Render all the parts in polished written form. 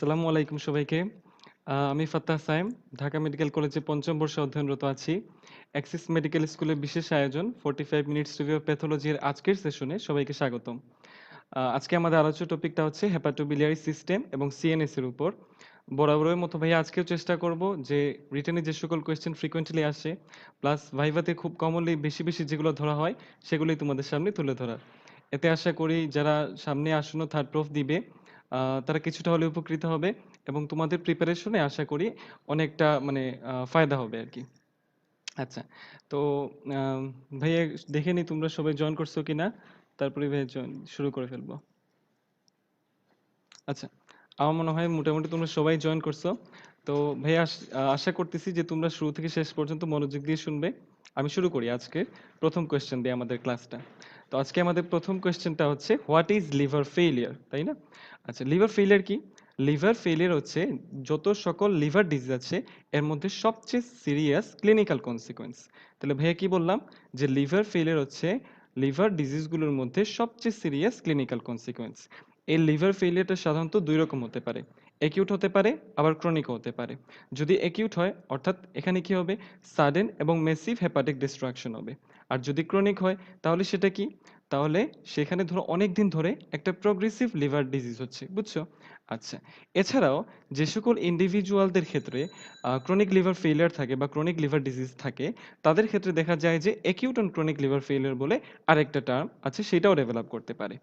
আসসালামু আলাইকুম সবাইকে। আমি ফাত্তাহ সায়েম, ঢাকা মেডিকেল কলেজে ৫ম বর্ষে অধ্যয়নরত আছি। অ্যাক্সিস মেডিকেল স্কুলের বিশেষ আয়োজন 45 মিনিটস রিভিউ অফ প্যাথোলজির আজকের সেশনে সবাইকে স্বাগতম। আজকে আমাদের আলোচ্য টপিকটা হচ্ছে হেপাটোবিলিয়ারি সিস্টেম এবং সিএনএস এর উপর। বরাবরের মতো ভাইয়া আজকেও চেষ্টা করব যে রিটেনে যে সকল কোয়েশ্চেন ফ্রিকোয়েন্টলি আসে প্লাস ভাইভাতে খুব কমনলি বেশি যেগুলো ধরা হয় সেগুলোই তোমাদের সামনে তুলে ধরার। এতে আশা করি যারা সামনে আসন্ন থার্ড প্রফ দিবে তারা কিছুটা হলেও উপকৃত হবে এবং তোমাদের প্রিপারেশনে আশা করি অনেকটা মানে ফায়দা হবে আরকি। আচ্ছা, তো আম ভাইয়া দেখে নিই তোমরা সবাই জয়েন করছো কিনা? তারপরে ভাইয়া শুরু করে ফেলবো। আচ্ছা, আমার মনে হয় মোটামুটি তোমরা সবাই জয়েন করছো। তো ভাইয়া আশা করতেছি যে তোমরা শুরু থেকে শেষ পর্যন্ত মনোযোগ দিয়ে শুনবে। আমি শুরু করি আজকে প্রথম কোয়েশ্চেন দিয়ে আমাদের ক্লাসটা। তো আজকে আমাদের প্রথম কোয়েশ্চেনটা হচ্ছে হোয়াট ইজ লিভার ফেইলিয়ার, তাই না? আচ্ছা, লিভার ফেইলিয়ার কি? লিভার ফেইলিয়ার হচ্ছে যত সকল লিভার ডিজিজ আছে এর মধ্যে সবচেয়ে সিরিয়াস ক্লিনিক্যাল কনসিকুয়েন্স। তাহলে ভাইয়া কি বললাম? যে লিভার ফেইলিয়ার হচ্ছে লিভার ডিজিজগুলোর মধ্যে সবচেয়ে সিরিয়াস ক্লিনিক্যাল কনসিকুয়েন্স। এই লিভার ফেইলিয়ারটা সাধারণত ২ রকম হতে পারে। অ্যাকিউট হতে পারে, আবার ক্রনিকও হতে পারে। যদি অ্যাকিউট হয় অর্থাৎ এখানে কি হবে? সাডেন এবং মেসিভ হেপাটিক ডিস্ট্রাকশন হবে। আর যদি ক্রনিক হয় তাহলে সেটা কি? তাহলে সেখানে ধরো অনেকদিন ধরে একটা প্রোগ্রেসিভ লিভার ডিজিজ হচ্ছে। বুঝছো? আচ্ছা। এছাড়াও যে সকল ইন্ডিভিজুয়ালদের ক্ষেত্রে ক্রনিক লিভার ফেইলিয়ার থাকে বা ক্রনিক লিভার ডিজিজ থাকে, তাদের ক্ষেত্রে দেখা যায় যে acute and chronic liver failure বলে আরেকটা টার্ম আছে, সেটাও ডেভেলপ করতে পারে।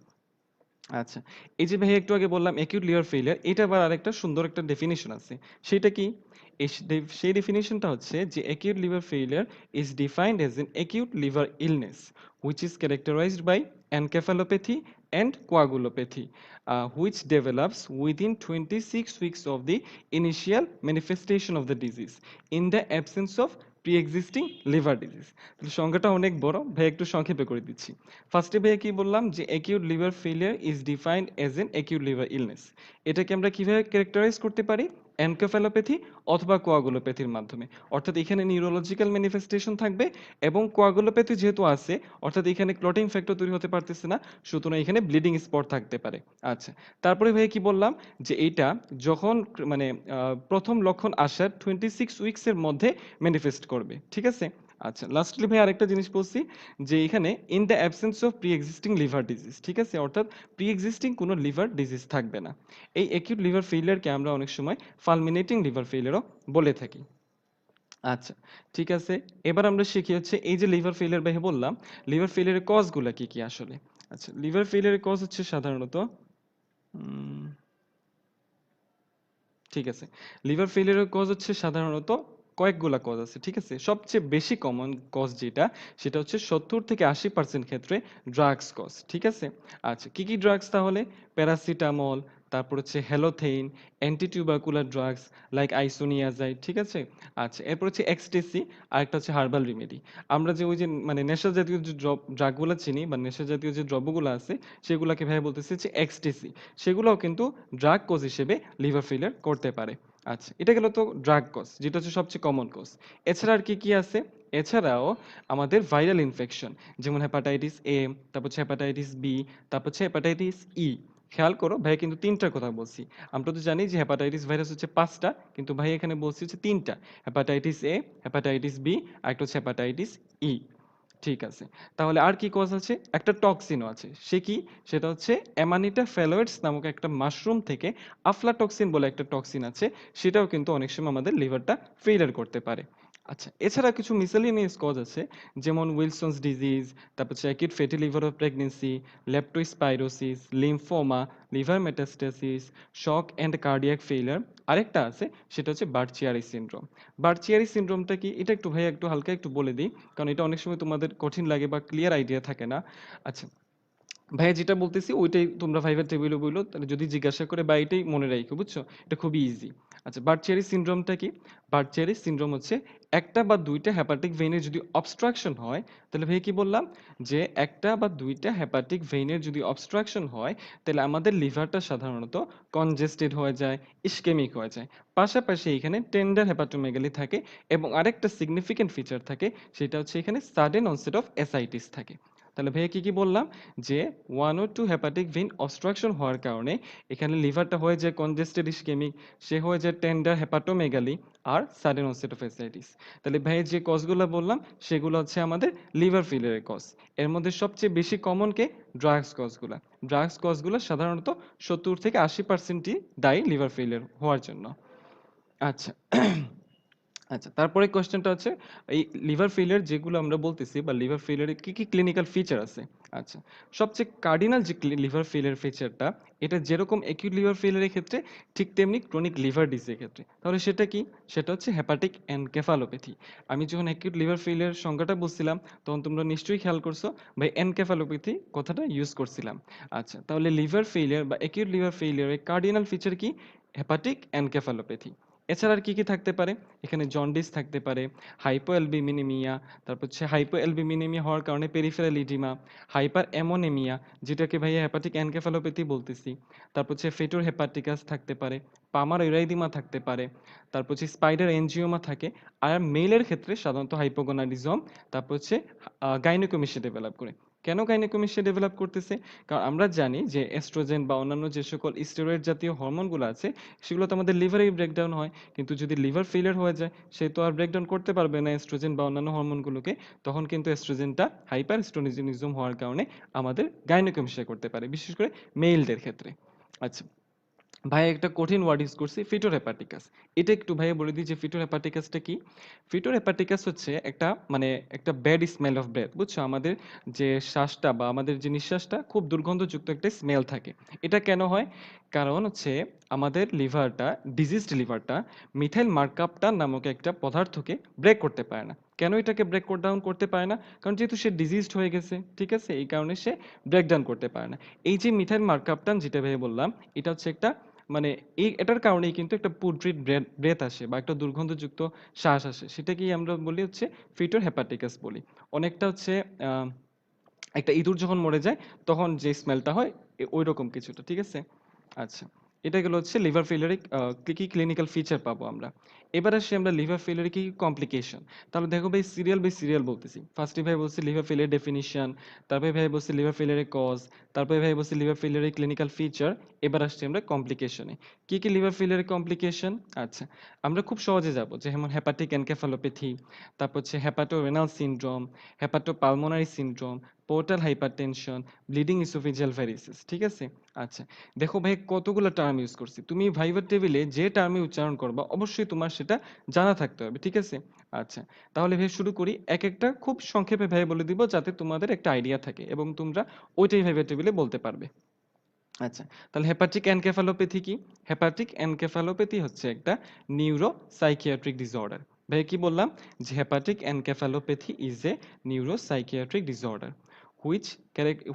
আচ্ছা। এই যে ভাইয়া একটু আগে বললাম acute liver failure, এটা আবার আরেকটা সুন্দর একটা ডেফিনিশন আছে। সেটা কি? সেই ডেফিনিশনটা হচ্ছে যে acute liver failure is defined as an acute liver illness which is characterized by encephalopathy and coagulopathy, which develops within 26 weeks of the initial manifestation of the disease in the absence of pre-existing liver disease. তাহলে সংজ্ঞাটা অনেক বড়, ভাই একটু সংক্ষেপে করে দিচ্ছি। ফার্স্টে ভাইয়া কি বললাম যে acute liver failure is defined as an acute liver illness। এটাকে আমরা কিভাবে ক্যারেক্টারাইজ করতে পারি? এনকেফ্যালোপ্যাথি অথবা কোয়াগুলোপ্যাথির মাধ্যমে। অর্থাৎ এখানে নিউরোলজিক্যাল ম্যানিফেস্টেশন থাকবে এবং কোয়াগুলোপ্যাথি যেহেতু আছে অর্থাৎ এখানে ক্লটিং ফ্যাক্টর তৈরি হতে পারতেছে না, সুতরাং এখানে ব্লিডিং স্পট থাকতে পারে। আচ্ছা, তারপরে ভাইয়া কি বললাম যে এইটা যখন মানে প্রথম লক্ষণ আসার 26 উইকস এর মধ্যে ম্যানিফেস্ট করবে। ঠিক আছে? আচ্ছা, লাস্টলি ভাই আরেকটা জিনিস বলছি যে এখানে in the absence of pre existing liver disease. ঠিক আছে? অর্থাৎ প্রি এক্সিস্টিং কোনো লিভার ডিজিজ থাকবে না। এই অ্যাকিউট লিভার ফেইলিয়ারকে আমরা অনেক সময় ফালমিনেটিং লিভার ফেইলিয়ারও বলে থাকি। আচ্ছা, ঠিক আছে। এবার আমরা শিখি হচ্ছে এই যে লিভার ফেইলিয়ার ভাইয়া বললাম, লিভার ফেইলিয়ারের কজ গুলা কি আসলে? আচ্ছা, লিভার ফেইলিয়ারের কজ হচ্ছে সাধারণত উম ঠিক আছে। লিভার ফেইলিউরের কজ হচ্ছে সাধারণত কয়েকগুলা কজ আছে। ঠিক আছে? সবচেয়ে বেশি কমন কজ যেটা, সেটা হচ্ছে ৭০ থেকে ৮০% ক্ষেত্রে ড্রাগস কজ। ঠিক আছে? আচ্ছা, কি ড্রাগস তাহলে? প্যারাসিটামল, তারপর হচ্ছে হ্যালোথেইন, অ্যান্টি টিউবারকুলার ড্রাগস লাইক আইসোনিয়াজাইড। ঠিক আছে? আচ্ছা, এরপর হচ্ছে এক্সটেসি, আরেকটা হচ্ছে হার্বাল রেমেডি। আমরা যে ওই যে মানে নেশা জাতীয় যে ড্রাগগুলা চিনি বা নেশা জাতীয় যে দ্রব্যগুলো আছে, সেগুলাকে ভাইয়া বলতেছি হচ্ছে এক্সটেসি। সেগুলোও কিন্তু ড্রাগ কজ হিসেবে লিভার ফেইলিয়ার করতে পারে। আচ্ছা, এটা গেল তো ড্রাগ কজ, যেটা হচ্ছে সবচেয়ে কমন কজ। এছাড়া আর কি আছে? এছাড়াও আমাদের ভাইরাল ইনফেকশন, যেমন হেপাটাইটিস এ, তারপর হচ্ছে হেপাটাইটিস বি, তারপর হচ্ছে হেপাটাইটিস ই। খেয়াল করো ভাই কিন্তু ৩ টার কথা বলছি। আমরা তো জানি যে হেপাটাইটিস ভাইরাস হচ্ছে ৫ টা, কিন্তু ভাই এখানে বলছি হচ্ছে ৩ টা। হেপাটাইটিস এ, হেপাটাইটিস বি, আরেকটা হচ্ছে হেপাটাইটিস ই। ঠিক আছে। তাহলে আর কি কজ আছে? একটা টক্সিনও আছে। সে কি? সেটা হচ্ছে অ্যামানিটা ফ্যালোয়েডস নামক একটা মাশরুম থেকে আফলাটক্সিন বলে একটা টক্সিন আছে। সেটাও কিন্তু অনেক সময় আমাদের লিভারটা ফেইলিয়ার করতে পারে। আচ্ছা, এছাড়া কিছু মিসেলেনিয়াস কজ আছে, যেমন উইলসনস ডিজিজ, তারপর হচ্ছে acute fatty liver of pregnancy, leptospirosis, lymphoma, liver metastasis, shock and cardiac failure. আরেকটা আছে, সেটা হচ্ছে বার্চিয়ারি সিনড্রোম। বার্চিয়ারি সিনড্রোমটা কি? এটা একটু ভাইয়া একটু হালকা একটু বলে দিই। কারণ এটা অনেক সময় তোমাদের কঠিন লাগে বা ক্লিয়ার আইডিয়া থাকে না। আচ্ছা, ভাইয়া যেটা বলতেছি ওইটাই তোমরা ভাইবার টেবিলে বইলো, তাহলে যদি জিজ্ঞাসা করে বা এটাই মনে রাখো, বুঝছো? এটা খুবই ইজি। আচ্ছা, বার্চিয়ারি সিনড্রোমটা কি? বার্চিয়ারি সিনড্রোম হচ্ছে একটা বা দুইটা হেপাটিক ভেইনের যদি অবস্ট্রাকশন হয়, তাহলে ভাইয়া কি বললাম যে একটা বা দুইটা হেপাটিক ভেইনের যদি অবস্ট্রাকশন হয়, তাহলে আমাদের লিভারটা সাধারণত কনজেস্টেড হয়ে যায়, ইসকেমিক হয়ে যায়। পাশাপাশি এখানে টেন্ডার হেপাটোমেগালি থাকে এবং আরেকটা সিগনিফিকেন্ট ফিচার থাকে, সেটা হচ্ছে এখানে সাডেন অনসেট অফ এসাইটিস থাকে। তাহলে ভাইয়া কি কি বললাম যে 1 ও 2 হেপাটিক ভেইন অবস্ট্রাকশন হওয়ার কারণে এখানে লিভারটা হয়ে যায় কনজেস্টেড ইসকেমিক, সে হয়ে যায় টেন্ডার হেপাটোমেগালি আর সাডেন অনসেট অফ অ্যাসাইটিস। তাহলে ভাইয়া যে কজগুলো বললাম সেগুলো হচ্ছে আমাদের লিভার ফেলিয়ারের কজ। এর মধ্যে সবচেয়ে বেশি কমন কে? ড্রাগস কজগুলা। ড্রাগস কজগুলো সাধারণত 70 থেকে 80%ই দায়ী লিভার ফেলিয়ার হওয়ার জন্য। আচ্ছা। আচ্ছা, তারপরে কোয়েশ্চেনটা হচ্ছে এই লিভার ফেলিয়ার যেগুলো আমরা বলতেছি বা লিভার ফেলিয়ারে কি কি ক্লিনিক্যাল ফিচার আছে। আচ্ছা, সবচেয়ে কার্ডিনাল যে লিভার ফেলিয়ার ফিচারটা, এটা যেরকম অ্যাকিউট লিভার ফেলিয়ারের ক্ষেত্রে ঠিক তেমনি ক্রনিক লিভার ডিজিজের ক্ষেত্রে। তাহলে সেটা কি? সেটা হচ্ছে হেপাটিক এনকেফালোপ্যাথি। আমি যখন অ্যাকিউট লিভার ফেলিয়ার সংজ্ঞাটা বলছিলাম তখন তোমরা নিশ্চয়ই খেয়াল করছো ভাই এনকেফালোপ্যাথি কথাটা ইউজ করছিলাম। আচ্ছা, তাহলে লিভার ফেলিয়ার বা অ্যাকিউট লিভার ফেলিয়ারের কার্ডিনাল ফিচার কি? Hepatic encephalopathy. এছাড়া আর কি কি থাকতে পারে? এখানে জন্ডিস থাকতে পারে, হাইপোঅ্যালবুমিনেমিয়া, তারপর হচ্ছে হাইপোঅ্যালবুমিনেমিয়া হওয়ার কারণে পেরিফেরাল ইডিমা, হাইপার অ্যামোনেমিয়া যেটাকে ভাইয়া হেপাটিক এনকেফালোপ্যাথি বলতেছি। তারপর হচ্ছে ফেটোর হেপাটিকাস থাকতে পারে, পামার ইরাইদিমা থাকতে পারে, তারপর হচ্ছে স্পাইডার এনজিওমা থাকে। আর মেইলের ক্ষেত্রে সাধারণত হাইপোগোনাডিজম, তারপর হচ্ছে গাইনোকোমিশিয়া ডেভেলপ করে। কেন গাইনোকোমিশিয়া ডেভেলপ করতেছে? কারণ আমরা জানি যে এস্ট্রোজেন বা অন্যান্য যে সকল স্টেরয়েড জাতীয় হরমোনগুলো আছে সেগুলো তো আমাদের লিভারেই ব্রেকডাউন হয়। কিন্তু যদি লিভার ফেলিয়ার হয়ে যায় সে তো আর ব্রেকডাউন করতে পারবে না এস্ট্রোজেন বা অন্যান্য হরমোনগুলোকে। তখন কিন্তু এস্ট্রোজেনটা হাইপার এস্ট্রোজেনিজম হওয়ার কারণে আমাদের গাইনোকোমিশিয়া করতে পারে, বিশেষ করে মেইলদের ক্ষেত্রে। আচ্ছা, ভাইয়া একটা কঠিন ওয়ার্ড ইউজ করছি, ফিটোর হেপাটিকাস। এটা একটু ভাইয়া বলে দিই যে ফিটোর হেপাটিকাসটা কি? ফিটোর হেপাটিকাস হচ্ছে একটা মানে একটা ব্যাড স্মেল অফ ব্রেথ, বুঝছো? আমাদের যে শ্বাসটা বা আমাদের যে নিঃশ্বাসটা খুব দুর্গন্ধযুক্ত একটা স্মেল থাকে। এটা কেন হয়? কারণ হচ্ছে আমাদের লিভারটা, ডিজিজড লিভারটা মিথাইল মার্কাপটান নামক একটা পদার্থকে ব্রেক করতে পারে না। কেন এটাকে ব্রেক ডাউন করতে পারে না? কারণ যেহেতু সে ডিজিজড হয়ে গেছে, ঠিক আছে? এই কারণে সে ব্রেক ডাউন করতে পারে না। এই যে মিথাইল মার্কাপটান যেটা ভাইয়া বললাম, এটা হচ্ছে একটা মানে এটার কারণেই কিন্তু একটা পুড্রিড ব্রেথ আসে বা একটা দুর্গন্ধযুক্ত শ্বাস আসে। সেটাকেই আমরা বলি হচ্ছে ফিটোর হেপাটিকাস বলি। অনেকটা হচ্ছে আহ, একটা ইঁদুর যখন মরে যায় তখন যে স্মেলটা হয় ওইরকম কিছুটা, ঠিক আছে? আচ্ছা, এটা গেল হচ্ছে লিভার ফেলিয়ারে কি কি ক্লিনিক্যাল ফিচার পাবো আমরা। এবার আসি আমরা লিভার ফেলিয়ারে কি কি কমপ্লিকেশন। তাহলে দেখো ভাই সিরিয়াল বাই সিরিয়াল বলতেছি। ফার্স্টে ভাই বলছি লিভার ফেলিয়ার ডেফিনিশন, তারপরে ভাই বলছি লিভার ফেলিয়ারের কজ, তারপরে ভাই বলছি লিভার ফেলিয়ারের ক্লিনিক্যাল ফিচার। এবার আসছি আমরা কমপ্লিকেশনে। কি কি লিভার ফেলিয়ারের কমপ্লিকেশন? আচ্ছা, আমরা খুব সহজে যাব, যেমন হেপাটিক এনকেফালোপ্যাথি, তারপর হচ্ছে hepatorenal syndrome, hepatopulmonary syndrome, portal hypertension, bleeding oesophageal varices, ঠিক আছে? আচ্ছা, দেখো ভাই কতগুলো টার্ম ইউজ করছি। তুমি ভাইবার টেবিলে যে টার্মে উচ্চারণ করবা অবশ্যই তোমার সেটা জানা থাকতে হবে, ঠিক আছে? আচ্ছা, তাহলে ভাই শুরু করি। এক একটা খুব সংক্ষেপে ভাই বলে দিব যাতে তোমাদের একটা আইডিয়া থাকে এবং তোমরা ওইটাই ভাইবার টেবিলে বলতে পারবে। আচ্ছা, তাহলে হেপাটিক এনকেফালোপ্যাথি কি? হেপাটিক এনকেফালোপ্যাথি হচ্ছে একটা নিউরো সাইকিয়াট্রিক ডিসঅর্ডার। ভাই কি বললাম? যে hepatic encephalopathy is a neuro psychiatric disorder which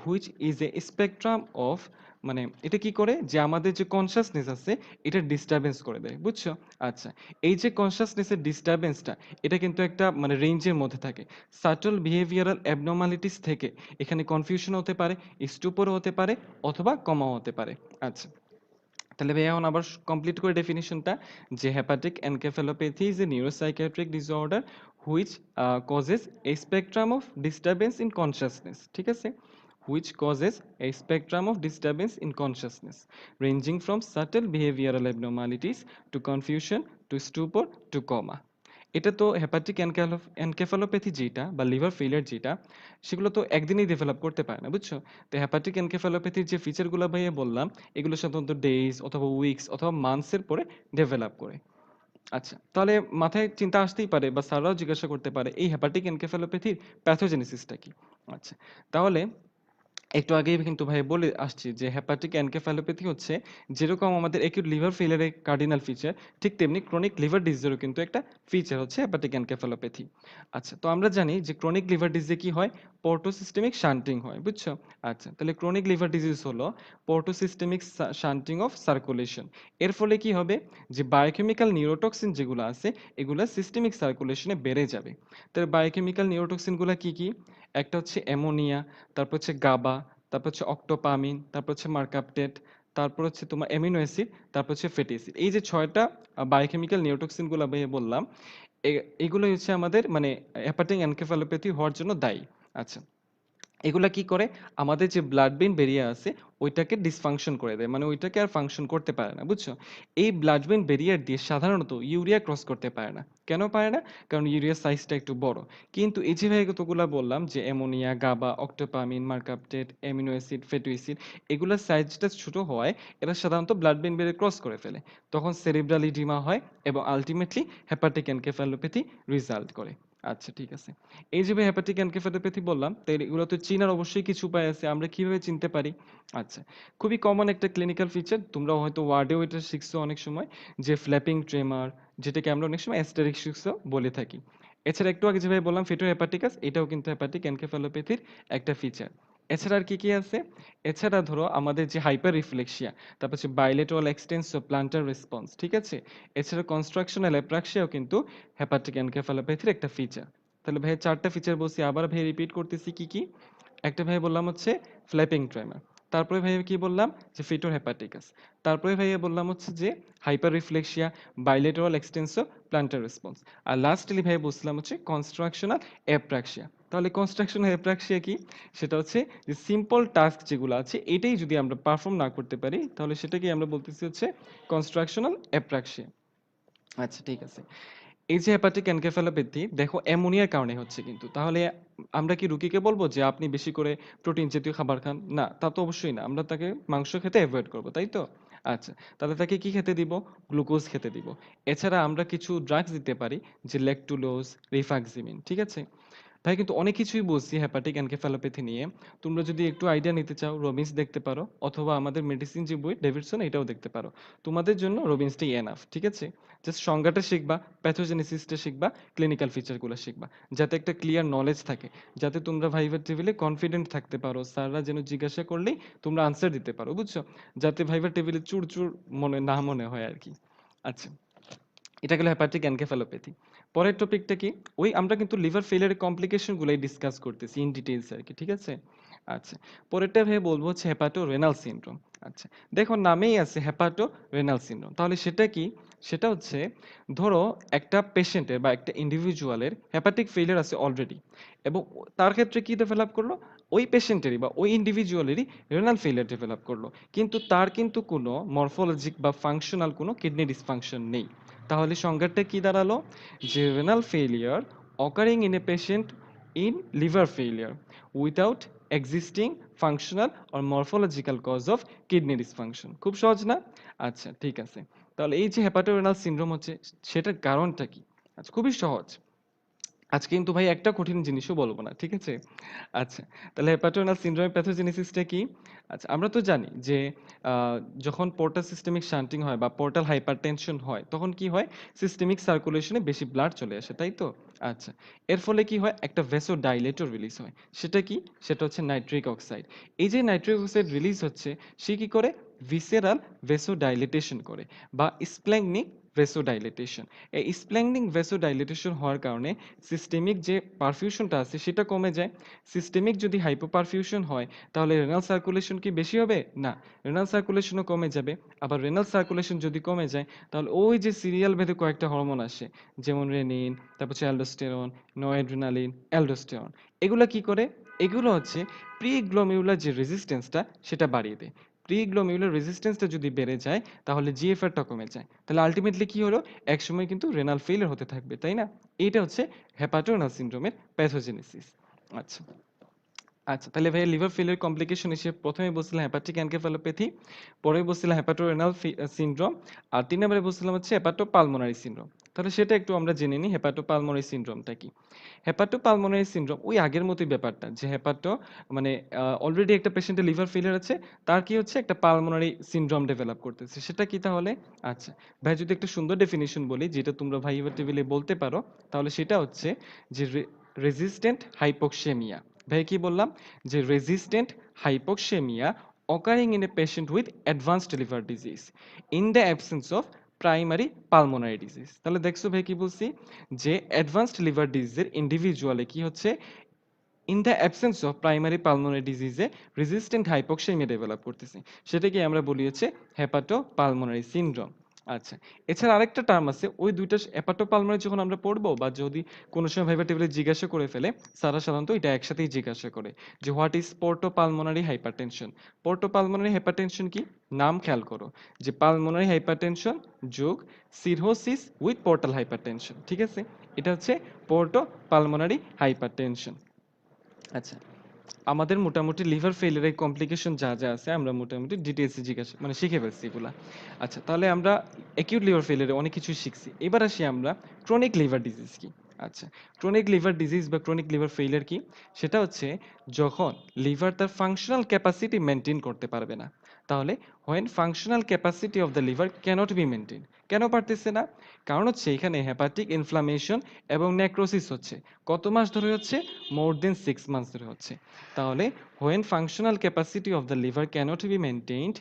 which is a spectrum of, মানে এটা কি করে যে আমাদের যে কনসাসনেস আছে এটা ডিস্টারবেন্স করে দেয়, বুঝছো? আচ্ছা, এই যে কনসাসনেসের ডিস্টারবেন্সটা, এটা কিন্তু একটা মানে রেঞ্জের মধ্যে থাকে। সাটল বিহেভিয়ারাল অ্যাবনর্মালিটিস থেকে এখানে কনফিউশন হতে পারে, স্টুপর হতে পারে, অথবা কমাও হতে পারে। আচ্ছা, তাহলে ভাই এখন আবার কমপ্লিট করে ডেফিনিশনটা, যে hepatic encephalopathy is a neuropsychiatric disorder which causes A spectrum of disturbance in consciousness, ঠিক আছে? which causes a spectrum of disturbance in consciousness ranging from subtle behavioral abnormalities to confusion to stupor to coma. এটা তো hepatic encephalopathy যেটা বা liver failure যেটা, সেগুলো তো একদিনেই ডেভেলপ করতে পারে না, বুঝছো? তো হেপাটিক এনকেফালোপ্যাথির যে ফিচারগুলো ভাইয়া বললাম এগুলো সাধারণত ডেইজ অথবা উইকস অথবা মান্থস এর পরে ডেভেলপ করে। আচ্ছা, তাহলে মাথায় চিন্তা আসতেই পারে বা স্যাররাও জিজ্ঞাসা করতে পারে এই হেপাটিক এনকেফালোপ্যাথির প্যাথোজেনেসিসটা কি। আচ্ছা, তাহলে একটু আগেই কিন্তু ভাই বলে আসছি যে হেপাটিক এনকেফালোপ্যাথি হচ্ছে যেরকম আমাদের একিউট লিভার ফেলিয়ারের কার্ডিনাল ফিচার, ঠিক তেমনি ক্রনিক লিভার ডিজিজেরও কিন্তু একটা ফিচার হচ্ছে হেপাটিক এনকেফালোপ্যাথি। আচ্ছা, তো আমরা জানি যে ক্রনিক লিভার ডিজিজে কি হয়? পোর্টোসিস্টেমিক শান্টিং হয়, বুঝছো? আচ্ছা, তাহলে ক্রনিক লিভার ডিজিজ হলো পোর্টোসিস্টেমিক শান্টিং অফ সার্কুলেশন। এর ফলে কি হবে? যে বায়োকেমিক্যাল নিউরোটক্সিন যেগুলো আছে এগুলো সিস্টেমিক সার্কুলেশনে বেড়ে যাবে। তাহলে বায়োকেমিক্যাল নিউরোটক্সিনগুলো কি কি? একটা হচ্ছে অ্যামোনিয়া, তারপর হচ্ছে গাবা, তারপর হচ্ছে অক্টোপামিন, তারপর হচ্ছে মার্কাপটেট, তারপর হচ্ছে তোমার অ্যামিনো অ্যাসিড, তারপর হচ্ছে ফ্যাটি অ্যাসিড। এই যে ৬টা বায়োকেমিক্যাল নিউরোটক্সিন গুলো ভাইয়া বললাম, এগুলোই হচ্ছে আমাদের মানে হেপাটিক এনকেফালোপ্যাথি হওয়ার জন্য দায়ী। আচ্ছা, এগুলা কি করে? আমাদের যে ব্লাড ব্রেইন ব্যারিয়ার আছে ওইটাকে ডিসফাংশন করে দেয়। মানে ওইটাকে আর ফাংশন করতে পারে না। বুঝছো? এই ব্লাড ব্রেইন ব্যারিয়ার দিয়ে সাধারণত ইউরিয়া ক্রস করতে পারে না। কেন পারে না? কারণ ইউরিয়ার সাইজটা একটু বড়। কিন্তু এই যে ভাই কতগুলা বললাম যে ammonia, GABA, octopamine, mercaptate, amino acid, fatty acid এগুলার সাইজটা ছোট হওয়ায় এরা সাধারণত ব্লাড ব্রেইন ব্যারিয়ার ক্রস করে ফেলে। তখন সেরেব্রাল ইডিমা হয় এবং আল্টিমেটলি হেপাটিক এনকেফালোপ্যাথি রেজাল্ট করে। আচ্ছা ঠিক আছে। এই যে ভাই হেপাটিক এনকেফালোপ্যাথি বললাম, তো এগুলো তো চিনার অবশ্যই কিছু উপায় আছে। আমরা কিভাবে চিনতে পারি? আচ্ছা, খুবই কমন একটা ক্লিনিক্যাল ফিচার। তোমরা হয়তো ওয়ার্ডেও এটা শিখছো অনেক সময় যে ফ্ল্যাপিং ট্রেমার, যেটাকে আমরা অনেক সময় অ্যাস্টেরিস্কও বলে থাকি। এছাড়া একটু আগে যেভাবে বললাম ফেটো হেপাটিকাস, এটাও কিন্তু হেপাটিক এনকেফালোপ্যাথির একটা ফিচার। এছাড়া আর কি কি আছে? এছাড়া ধরো আমাদের যে হাইপার রিফ্লেক্সিয়া, তারপর হচ্ছে বাইলেটারাল এক্সটেন্সো প্লান্টার রেসপন্স, ঠিক আছে? এছাড়া কনস্ট্রাকশনাল অ্যাপ্রাক্সিয়াও কিন্তু হেপাটিক এনকেফালোপ্যাথির একটা ফিচার। তাহলে ভাই ৪ টা ফিচার বলছি, আবার ভাই রিপিট করতেছি কি, কি? একটা ভাই বললাম হচ্ছে ফ্ল্যাপিং ট্রেমর। তারপরে ভাই কি বললাম? যে ফিটোর হেপাটিকাস। তারপরে ভাইয়া বললাম হচ্ছে যে হাইপার রিফ্লেক্সিয়া, বাইলেটারাল এক্সটেন্সো প্লান্টার রেসপন্স। আর লাস্টলি ভাই বলছিলাম হচ্ছে কনস্ট্রাকশনাল অ্যাপ্রাক্সিয়া। তাহলে কনস্ট্রাকশনাল অ্যাপ্রাক্সিয়া কি? সেটা হচ্ছে যে সিম্পল টাস্ক যেগুলো আছে এটাই যদি আমরা পারফর্ম না করতে পারি তাহলে সেটাকে আমরা বলতেছি হচ্ছে কনস্ট্রাকশনাল অ্যাপ্রাক্সিয়া। আচ্ছা ঠিক আছে। এই যে হেপাটিক এনকেফালোপ্যাথি দেখো অ্যামোনিয়ার কারণে হচ্ছে কিন্তু। তাহলে আমরা কি রুগীকে বলবো যে আপনি বেশি করে প্রোটিন জাতীয় খাবার খান? না, তা তো অবশ্যই না। আমরা তাকে মাংস খেতে এভয়েড করব, তাই তো? আচ্ছা, তাহলে তাকে কি খেতে দিব? গ্লুকোজ খেতে দিব। এছাড়া আমরা কিছু ড্রাগস দিতে পারি যে ল্যাকটুলোজ, রিফাক্সিমিন, ঠিক আছে? ভাই কিন্তু অনেক কিছুই বলছি হেপাটিক এনকেফালোপ্যাথি নিয়ে। তোমরা যদি একটু আইডিয়া নিতে চাও রবিনস দেখতে পারো অথবা আমাদের মেডিসিন যে বই ডেভিডসন এটাও দেখতে পারো। তোমাদের জন্য রবিনসটাই এনাফ, ঠিক আছে? জাস্ট সংজ্ঞাটা শিখবা, প্যাথোজেনেসিসটা শিখবা, ক্লিনিক্যাল ফিচারগুলো শিখবা। যাতে একটা ক্লিয়ার নলেজ থাকে। যাতে তোমরা ভাইভা টেবিলে কনফিডেন্ট থাকতে পারো। স্যাররা যেন জিজ্ঞাসা করলেই তোমরা আনসার দিতে পারো, বুঝছো? যাতে ভাইভা টেবিলে চুর মনে হয় আরকি। আচ্ছা। এটা গেল হেপাটিক এনকেফালোপ্যাথি। পরের টপিকটা কি? ওই আমরা কিন্তু লিভার ফেইলিয়ারের কমপ্লিকেশন গুলাই ডিসকাস করতেছি ইন ডিটেইলস আরকি, ঠিক আছে? আচ্ছা। পরেরটা ভাই বলবো হচ্ছে হেপাটো রেনাল সিনড্রোম। আচ্ছা। দেখো নামেই আছে হেপাটো রেনাল সিনড্রোম। তাহলে সেটা কি? সেটা হচ্ছে ধরো একটা পেশেন্টের বা একটা ইন্ডিভিজুয়ালের হেপাটিক ফেইলিয়ার আছে অলরেডি এবং তার ক্ষেত্রে কি ডেভেলপ করলো? ওই পেশেন্টেরই বা ওই ইন্ডিভিজুয়ালেরই রেনাল ফেইলিয়ার ডেভেলপ করলো। কিন্তু তার কিন্তু কোনো মরফোলজিক বা ফাংশনাল কোনো কিডনি ডিসফাংশন নেই। তাহলে সংজ্ঞাটা কি দাঁড়ালো? যে renal failure occurring in a patient in liver failure without existing functional or morphological cause of kidney dysfunction। খুব সহজ না? আচ্ছা ঠিক আছে। তাহলে এই যে হেপাটোরেনাল সিনড্রোম হচ্ছে সেটার কারণটা কি? আচ্ছা খুবই সহজ। আজকে কিন্তু ভাই একটা কঠিন জিনিসও বলবো না, ঠিক আছে? আচ্ছা, তাহলে হেপাটোরেনাল সিনড্রোমের প্যাথোজেনেসিসটা কি? আচ্ছা, আমরা তো জানি যে আ যখন পোর্টাল সিস্টেমিক শান্টিং হয় বা পোর্টাল হাইপারটেনশন হয়, তখন কি হয়? সিস্টেমিক সার্কুলেশনে বেশি ব্লাড চলে আসে, তাই তো? আচ্ছা, এর ফলে কি হয়? একটা ভ্যাসোডাইলেটর রিলিজ হয়। সেটা কি? সেটা হচ্ছে নাইট্রিক অক্সাইড। এই যে নাইট্রিক অক্সাইড রিলিজ হচ্ছে, সে কি করে? ভিসেরাল ভ্যাসোডাইলেটেশন করে বা স্প্ল্যাঙ্কনিক ভ্যাসোডাইলেটেশন। এই স্প্ল্যাঙ্কনিক ভ্যাসোডাইলেটেশন হওয়ার কারণে সিস্টেমিক যে পারফিউশনটা আছে সেটা কমে যায়। সিস্টেমিক যদি হাইপোপারফিউশন হয় তাহলে রেনাল সার্কুলেশন কি বেশি হবে? না। রেনাল সার্কুলেশনও কমে যাবে। আবার রেনাল সার্কুলেশন যদি কমে যায় তাহলে ওই যে সিরিয়াল ভেদে কয়েকটা হরমোন আসে যেমন রেনিন, তারপর হচ্ছে অ্যালডোস্টেরন, নরএড্রিনালিন, অ্যালডোস্টেরন। এগুলা কি করে? এগুলো হচ্ছে প্রি-গ্লোমেরুলার যে রেজিস্ট্যান্সটা সেটা বাড়িয়ে দেয়। প্রি-গ্লোমেরুলার রেজিস্ট্যান্সটা যদি বেড়ে যায় তাহলে জিএফআর টা কমে যায়। তাহলে আল্টিমেটলি কি হলো? একসময় কিন্তু রেনাল ফেইলিউর হতে থাকবে, তাই না? এইটা হচ্ছে হেপাটোরেনাল সিনড্রোমের প্যাথোজেনেসিস। আচ্ছা। আচ্ছা, তাহলে ভাইয়া লিভার ফেইলিউর কমপ্লিকেশন হিসেবে ১ম এ বলছিলাম হেপাটিক এনকেফালোপ্যাথি, পরে বলছিলাম হেপাটোরেনাল সিনড্রোম, আর ৩ নম্বরে বলছিলাম হচ্ছে হেপাটোপালমোনারি সিনড্রোম। তাহলে সেটা একটু আমরা জেনে নিই হেপাটোপালমোনারি সিনড্রোমটা কি? হেপাটোপালমোনারি সিনড্রোম ওই আগের মতোই ব্যাপারটা যে মানে অলরেডি একটা পেশেন্টের লিভার ফেইলিউর আছে, তার কি হচ্ছে একটা পালমোনারি সিনড্রোম ডেভেলপ করতেছে। সেটা কি তাহলে? আচ্ছা, ভাই যদি একটা সুন্দর ডেফিনিশন বলি যেটা তোমরা ভাইভা টেবিলে বলতে পারো, তাহলে সেটা হচ্ছে যে রেজিস্ট্যান্ট হাইপোক্সেমিয়া। ভাই কি বললাম? যে resistant hypoxemia occurring in a patient with advanced liver disease in the absence of primary pulmonary disease. তাহলে দেখছো ভাই কি বলছি? যে অ্যাডভান্সড লিভার ডিজিজের ইন্ডিভিজুয়ালে কি হচ্ছে? In the absence of primary pulmonary ডিজিজে রেজিস্ট্যান্ট হাইপোক্সেমিয়া ডেভেলপ করতেছে। সেটাকে আমরা বলি হচ্ছে হেপাটো পালমোনারি সিনড্রোম। আচ্ছা। এছাড়া আরেকটা টার্ম আছে। ওই ২ টা হেপাটোপালমোনারি যখন আমরা পড়বো বা যদি কোনো সময় ভাইবা টেবলে জিজ্ঞাসা করে ফেলে, স্যাররা সাধারণত এটা একসাথেই জিজ্ঞাসা করে যে, "হোয়াট ইস পোর্টোপালমোনারি হাইপারটেনশন?" পোর্টোপালমোনারি হাইপারটেনশন কি? নাম খেয়াল করো যে পালমোনারি হাইপারটেনশন যোগ সিরহোসিস উইথ পোর্টাল হাইপারটেনশন। ঠিক আছে? এটা হচ্ছে পোর্টোপালমোনারি হাইপারটেনশন। আচ্ছা। আমাদের মোটামুটি লিভার ফেইলিউর এর কমপ্লিকেশন যা, যা আছে আমরা মোটামুটি ডিটেইলস এ জিজ্ঞাসা মানে শিখে ফেলছি এগুলা। আচ্ছা তাহলে আমরা একিউট লিভার ফেইলিউর এ অনেক কিছু শিখছি। এবার আসি আমরা ক্রনিক লিভার ডিজিজ কি? আচ্ছা, ক্রনিক লিভার ডিজিজ বা ক্রনিক লিভার ফেইলিউর কি? সেটা হচ্ছে যখন লিভার তার ফাংশনাল ক্যাপাসিটি মেইনটেইন করতে পারবে না। তাহলে when functional capacity of the liver cannot be maintained কেন পারতেছে না? কারণ হচ্ছে এখানে হেপাটিক ইনফ্লামেশন এবং নেক্রোসিস হচ্ছে। কত মাস ধরে হচ্ছে? মোর দ্যান 6 মান্থস ধরে হচ্ছে। তাহলে when functional capacity of the liver cannot be maintained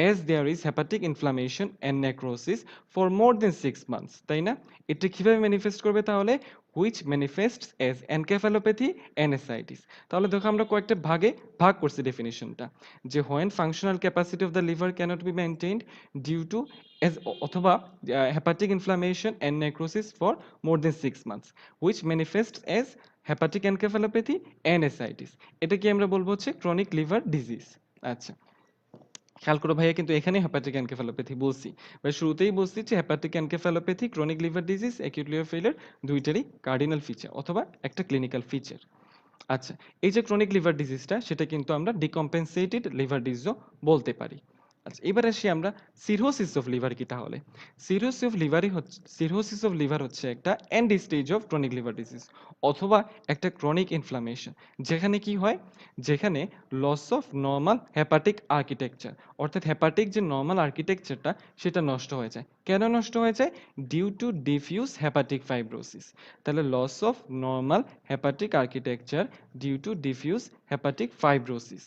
as there is hepatic inflammation and necrosis for more than 6 months তাই না? এটা কিভাবে ম্যানিফেস্ট করবে তাহলে? which manifests as encephalopathy and ascites তাহলে দেখো আমরা কয়েকটা ভাগে ভাগ করছি ডেফিনিশনটা যে when functional capacity of the liver cannot be maintained due to as অথবা hepatic inflammation and necrosis for more than 6 months which manifests as hepatic encephalopathy and ascites এটা কি আমরা বলবো হচ্ছে ক্রনিক লিভার ডিজিজ। আচ্ছা খেয়াল করো ভাইয়া কিন্তু এখানে হেপাটিক এনকেফালোপ্যাথি বলছি ভাই শুরুতেই বলছি যে hepatic encephalopathy chronic liver disease acute liver failure দুইটারই কার্ডিনাল ফিচার অথবা একটা ক্লিনিক্যাল ফিচার। আচ্ছা এই যে ক্রনিক লিভার ডিজিজটা সেটা কিন্তু আমরা ডিকম্পেনসেটেড লিভার ডিজিজও বলতে পারি। আচ্ছা এবার আসি আমরা সিরোসিস অফ লিভার কি তাহলে? সিরোসিস অফ লিভার হচ্ছে একটা end stage of chronic liver disease অথবা একটা ক্রনিক ইনফ্লামেশন যেখানে কি হয়? যেখানে loss of normal hepatic architecture অর্থাৎ হেপাটিক যে নরমাল আর্কিটেকচারটা সেটা নষ্ট হয়ে যায়। কেন নষ্ট হয়ে যায়? Due to diffuse hepatic fibrosis. তাহলে loss of normal hepatic architecture due to diffuse hepatic fibrosis